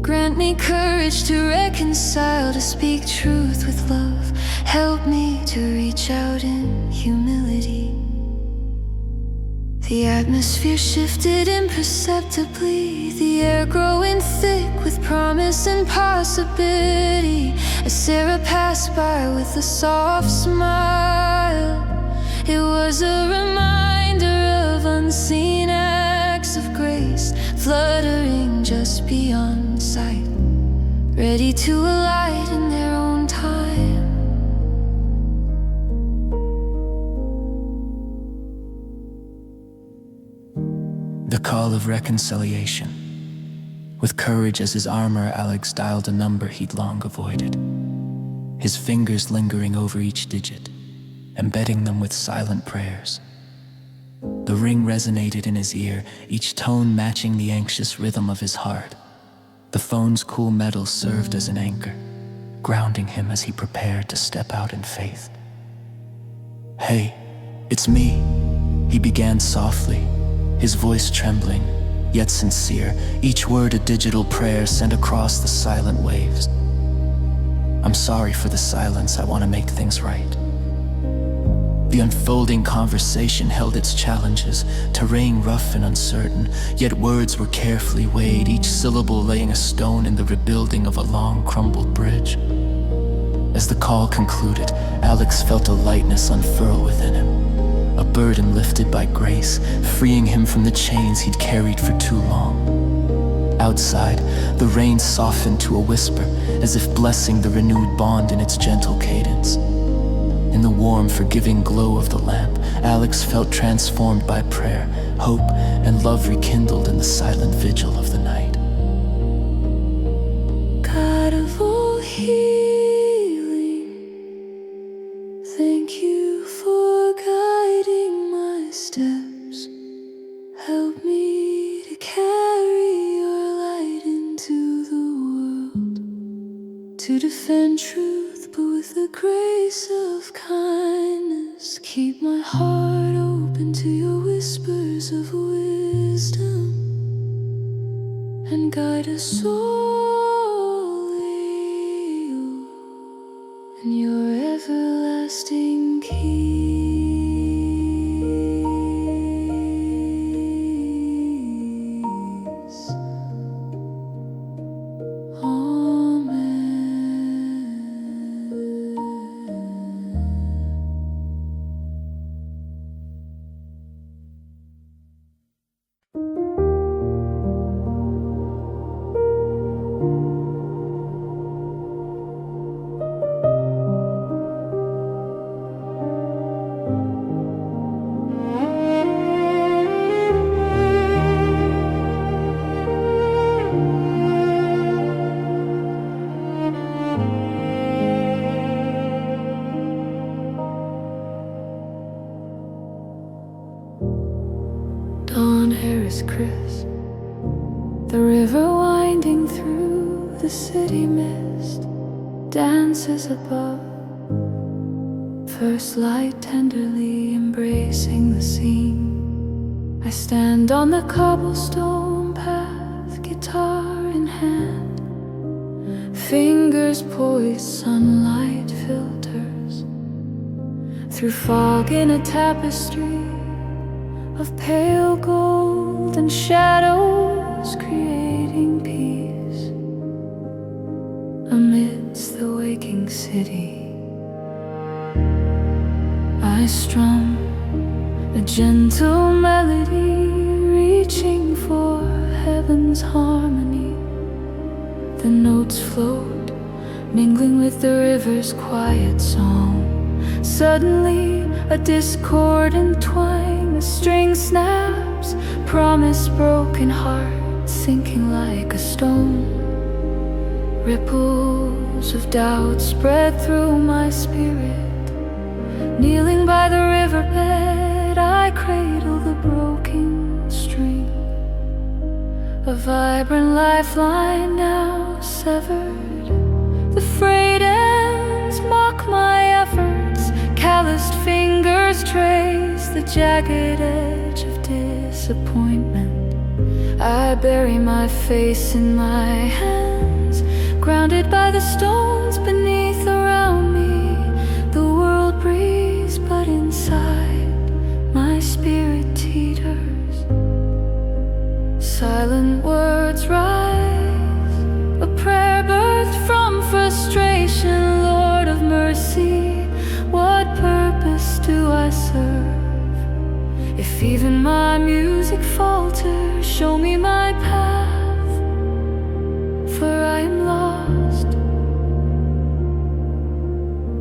Grant me courage to reconcile, to speak truth with love. Help me to reach out in humility. The atmosphere shifted imperceptibly, the air growing thick with promise and possibility. As Sarah passed by with a soft smile, it was a reminder of unseen acts of grace, fluttering just beyond sight, ready to alight in their own time. The call of reconciliation. With courage as his armor, Alex dialed a number he'd long avoided, his fingers lingering over each digit, embedding them with silent prayers. The ring resonated in his ear, each tone matching the anxious rhythm of his heart. The phone's cool metal served as an anchor, grounding him as he prepared to step out in faith. "Hey, it's me," he began softly, his voice trembling, yet sincere, each word a digital prayer sent across the silent waves. "I'm sorry for the silence, I want to make things right." The unfolding conversation held its challenges, terrain rough and uncertain, yet words were carefully weighed, each syllable laying a stone in the rebuilding of a long crumbled bridge. As the call concluded, Alex felt a lightness unfurl within him, a burden lifted by grace, freeing him from the chains he'd carried for too long. Outside, the rain softened to a whisper, as if blessing the renewed bond in its gentle cadence. In the warm, forgiving glow of the lamp, Alex felt transformed by prayer, hope, and love rekindled in the silent vigil of the night. God of all healing, thank you for guiding my steps. Help me to carry your light into the world, to defend truth, but with the grace of kindness. Keep my heart open to your whispers of wisdom, and guide us all in your everlasting peace. Chris, the river winding through the city mist dances above, first light tenderly embracing the scene. I stand on the cobblestone path, guitar in hand, fingers poised, sunlight filters through fog in a tapestry of pale gold and shadows, creating peace amidst the waking city. I strum a gentle melody, reaching for heaven's harmony. The notes float, mingling with the river's quiet song. Suddenly a discordant twang, the string snaps, promise broken heart sinking like a stone. Ripples of doubt spread through my spirit. Kneeling by the riverbed, I cradle the broken string, a vibrant lifeline now severed. The frayed ends mock my efforts, calloused fingers trace the jagged edge of disappointment. I bury my face in my hands, grounded by the stones beneath around me. The world breathes, but inside my spirit teeters. Silent words rise, a prayer birthed from frustration. Lord of mercy, what purpose do I serve? If even my music falters, show me my path, for I am lost.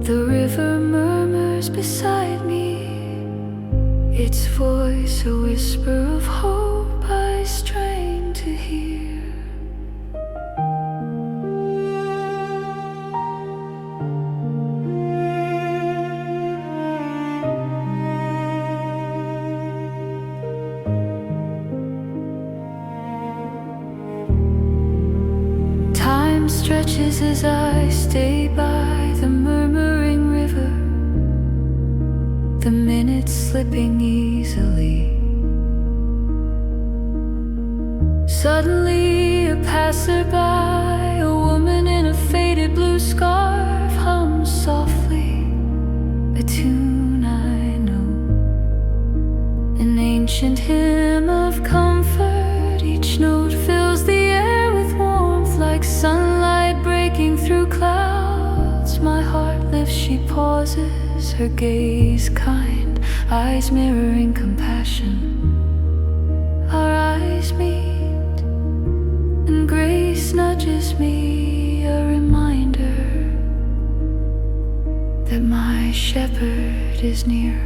The river murmurs beside me, its voice a whisper of hope. hope I strain to hear. Time stretches as I stay by the murmuring river, the minutes slipping easily. Suddenly a passerby, a woman in a faded blue scarf, hums softly a tune I know, an ancient hymn of comfort. Each note fills the air with warmth, like sunlight breaking through clouds. My heart lifts, she pauses, her gaze kind, eyes mirroring compassion. Our eyes meet, and grace nudges me, a reminder that my shepherd is near.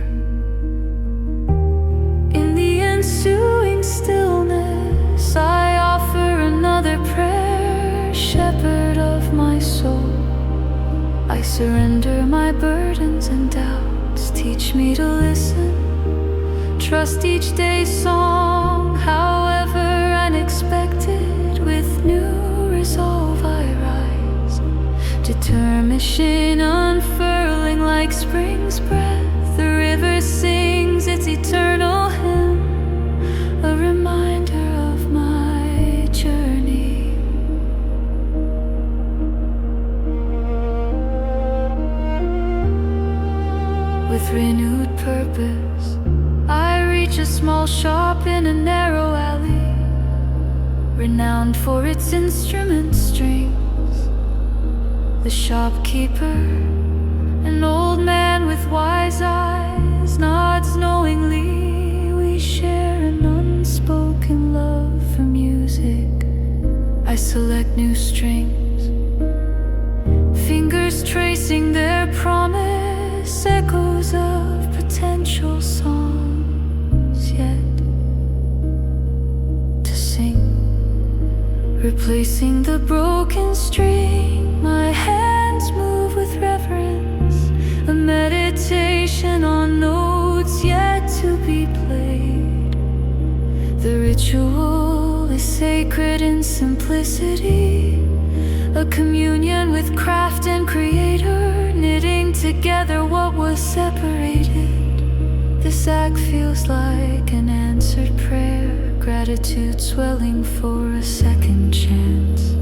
In the ensuing stillness, I offer another prayer. Shepherd of my soul, I surrender my burdens and doubts. Teach me to listen, trust each day's song, however unexpected. With new resolve I rise, determination unfurling like spring's breath. The river sings its eternal hymn, a reminder of my journey. With renewed purpose, I reach a small shop in a narrow alley, renowned for its instrument strings. The shopkeeper, an old man with wise eyes, nods knowingly. We share an unspoken love for music. I select new strings, fingers tracing their promise, echoes of potential songs yet to sing. Replacing the broken string, my hands move with reverence, a meditation on notes yet to be played. The ritual is sacred in simplicity, a communion with craft and creator, knitting together what was separated. This act feels like an answered prayer, gratitude swelling for a second chance.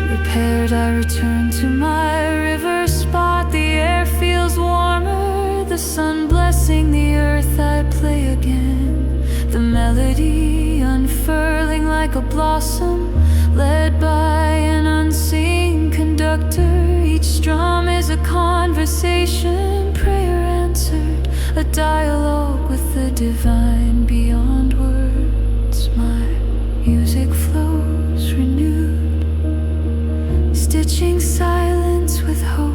Prepared, I return to my river spot. The air feels warmer, the sun blessing the earth. I play again, the melody unfurling like a blossom, led by an unseen conductor. Each drum is a conversation, prayer answered, a dialogue with the divine beyond words. My music flows renewed, stitching silence with hope,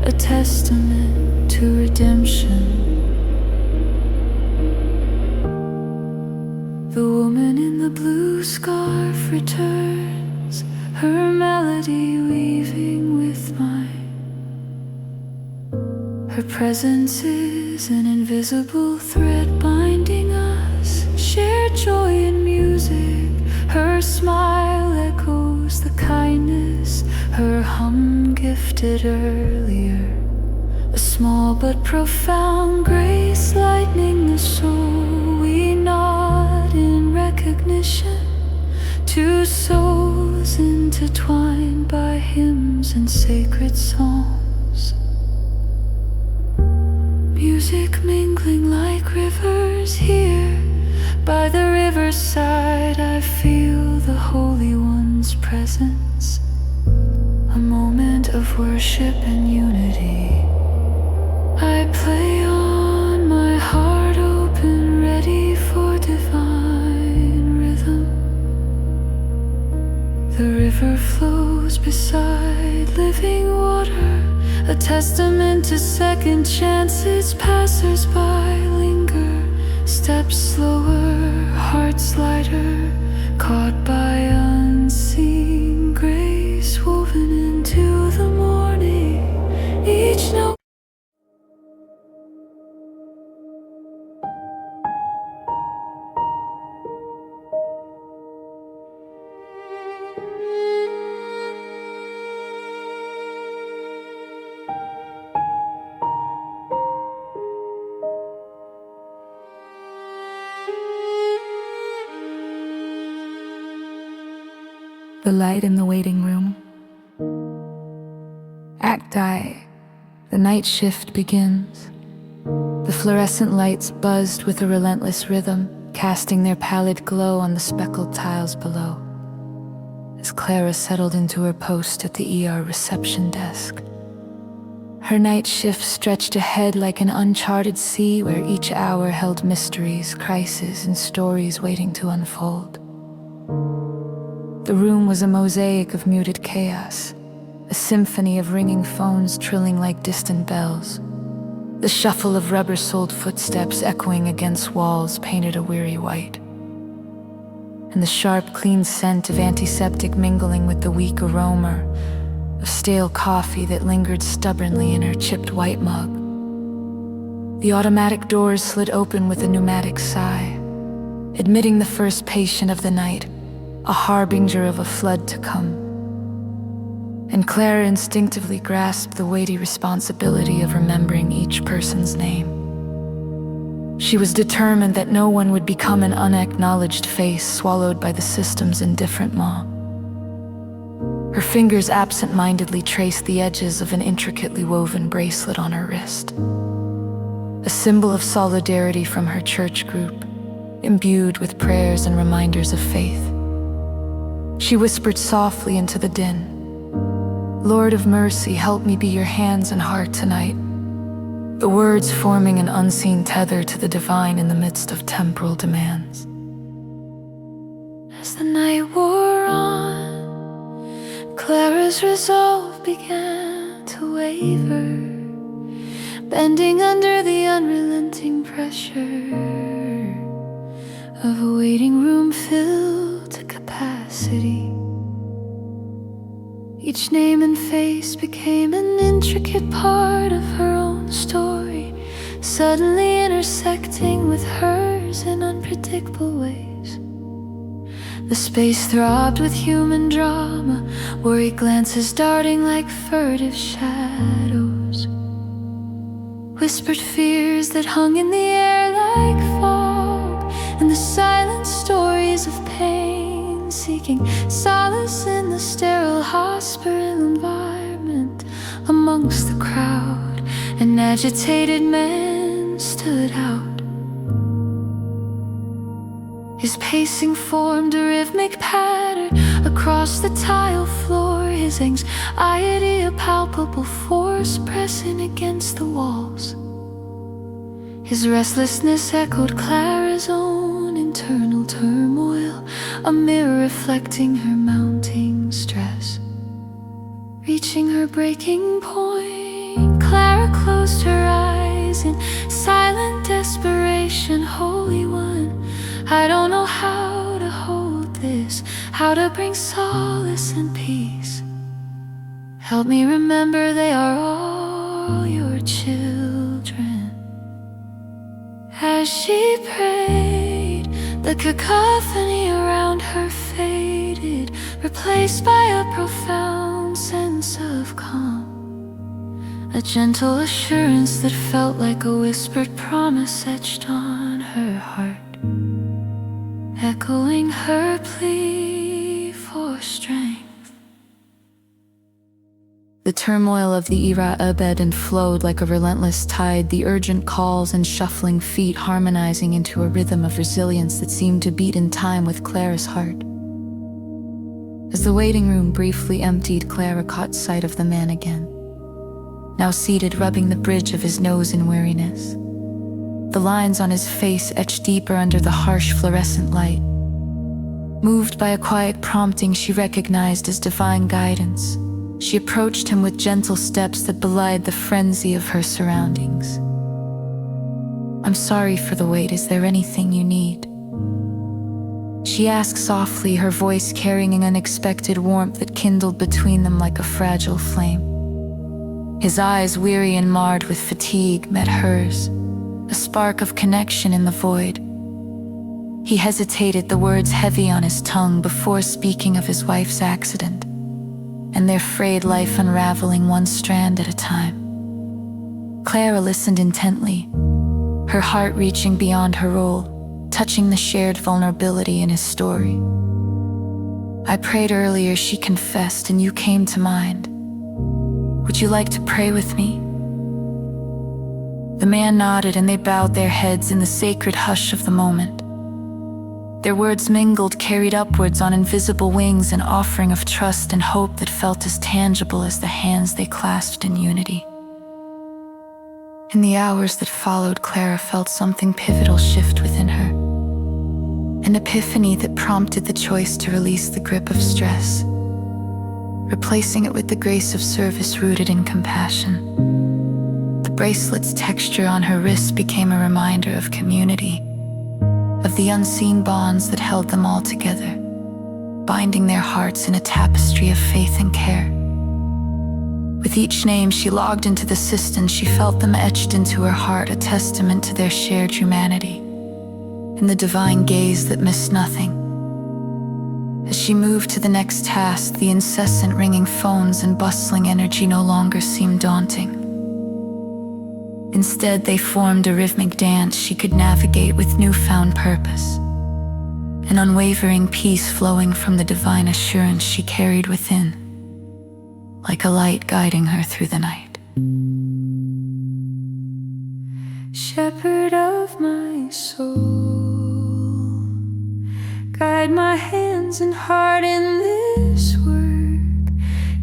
a testament to redemption. The woman in the blue scarf returns, her melody weaving with mine. Her presence is an invisible thread binding us, shared joy in music. Her smile echoes the kindness her hum gifted earlier, a small but profound grace lightening the soul. We nod in recognition, two souls intertwined by hymns and sacred songs. Music mingling like rivers here. By the riverside I feel the Holy One's presence, a moment of worship and unity. I play on, my heart open, ready for divine rhythm. The river flows beside living water, a testament to second chances. Passers-by linger, steps slower, hearts lighter, caught by unseen grace, woven into the morning. Each note the light in the waiting room. Act I. The night shift begins. The fluorescent lights buzzed with a relentless rhythm, casting their pallid glow on the speckled tiles below. As Clara settled into her post at the ER reception desk, her night shift stretched ahead like an uncharted sea where each hour held mysteries, crises, and stories waiting to unfold. The room was a mosaic of muted chaos, a symphony of ringing phones trilling like distant bells. The shuffle of rubber-soled footsteps echoing against walls painted a weary white. And the sharp, clean scent of antiseptic mingling with the weak aroma of stale coffee that lingered stubbornly in her chipped white mug. The automatic doors slid open with a pneumatic sigh, admitting the first patient of the night, a harbinger of a flood to come. And Clara instinctively grasped the weighty responsibility of remembering each person's name. She was determined that no one would become an unacknowledged face swallowed by the system's indifferent maw. Her fingers absent-mindedly traced the edges of an intricately woven bracelet on her wrist, a symbol of solidarity from her church group, imbued with prayers and reminders of faith. She whispered softly into the din, "Lord of mercy, help me be your hands and heart tonight," the words forming an unseen tether to the divine in the midst of temporal demands. As the night wore on, Clara's resolve began to waver, bending under the unrelenting pressure of a waiting room filled to capacity. Each name and face became an intricate part of her own story, suddenly intersecting with hers in unpredictable ways. The space throbbed with human drama, worried glances darting like furtive shadows, whispered fears that hung in the air like fog, and the silent stories of pain, seeking solace in the sterile hospital environment. Amongst the crowd, an agitated man stood out. His pacing formed a rhythmic pattern across the tile floor, his anxiety a palpable force pressing against the walls. His restlessness echoed Clara's own internal turmoil, a mirror reflecting her mounting stress. Reaching her breaking point, Clara closed her eyes in silent desperation. Holy One, I don't know how to hold this, how to bring solace and peace. Help me remember they are all your children. As she prayed, the cacophony around her faded, replaced by a profound sense of calm. A gentle assurance that felt like a whispered promise etched on her heart, echoing her plea for strength. The turmoil of the era ebbed and flowed like a relentless tide, the urgent calls and shuffling feet harmonizing into a rhythm of resilience that seemed to beat in time with Clara's heart. As the waiting room briefly emptied, Clara caught sight of the man again, now seated, rubbing the bridge of his nose in weariness. The lines on his face etched deeper under the harsh fluorescent light. Moved by a quiet prompting she recognized as divine guidance, She approached him with gentle steps that belied the frenzy of her surroundings. "I'm sorry for the wait. Is there anything you need?" She asked softly, her voice carrying an unexpected warmth that kindled between them like a fragile flame. His eyes, weary and marred with fatigue, met hers, a spark of connection in the void. He hesitated, the words heavy on his tongue, before speaking of his wife's accident, and their frayed life unraveling one strand at a time. Clara listened intently, her heart reaching beyond her role, touching the shared vulnerability in his story. "I prayed earlier," she confessed, "and you came to mind. Would you like to pray with me?" The man nodded, and they bowed their heads in the sacred hush of the moment. Their words mingled, carried upwards on invisible wings, an offering of trust and hope that felt as tangible as the hands they clasped in unity. In the hours that followed, Clara felt something pivotal shift within her. An epiphany that prompted the choice to release the grip of stress, replacing it with the grace of service rooted in compassion. The bracelet's texture on her wrist became a reminder of community, of the unseen bonds that held them all together, binding their hearts in a tapestry of faith and care. With each name she logged into the system, she felt them etched into her heart, a testament to their shared humanity and the divine gaze that missed nothing. As she moved to the next task, the incessant ringing phones and bustling energy no longer seemed daunting. Instead, they formed a rhythmic dance she could navigate with newfound purpose, an unwavering peace flowing from the divine assurance she carried within, like a light guiding her through the night. Shepherd of my soul, guide my hands and heart in this work.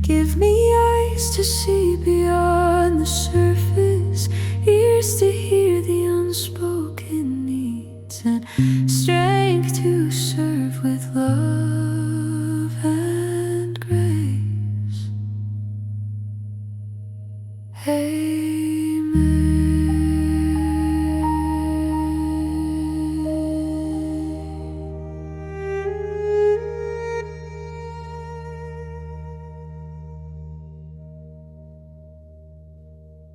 Give me eyes to see beyond the surface, ears to hear the unspoken needs, and strength to serve with love and grace. Hey.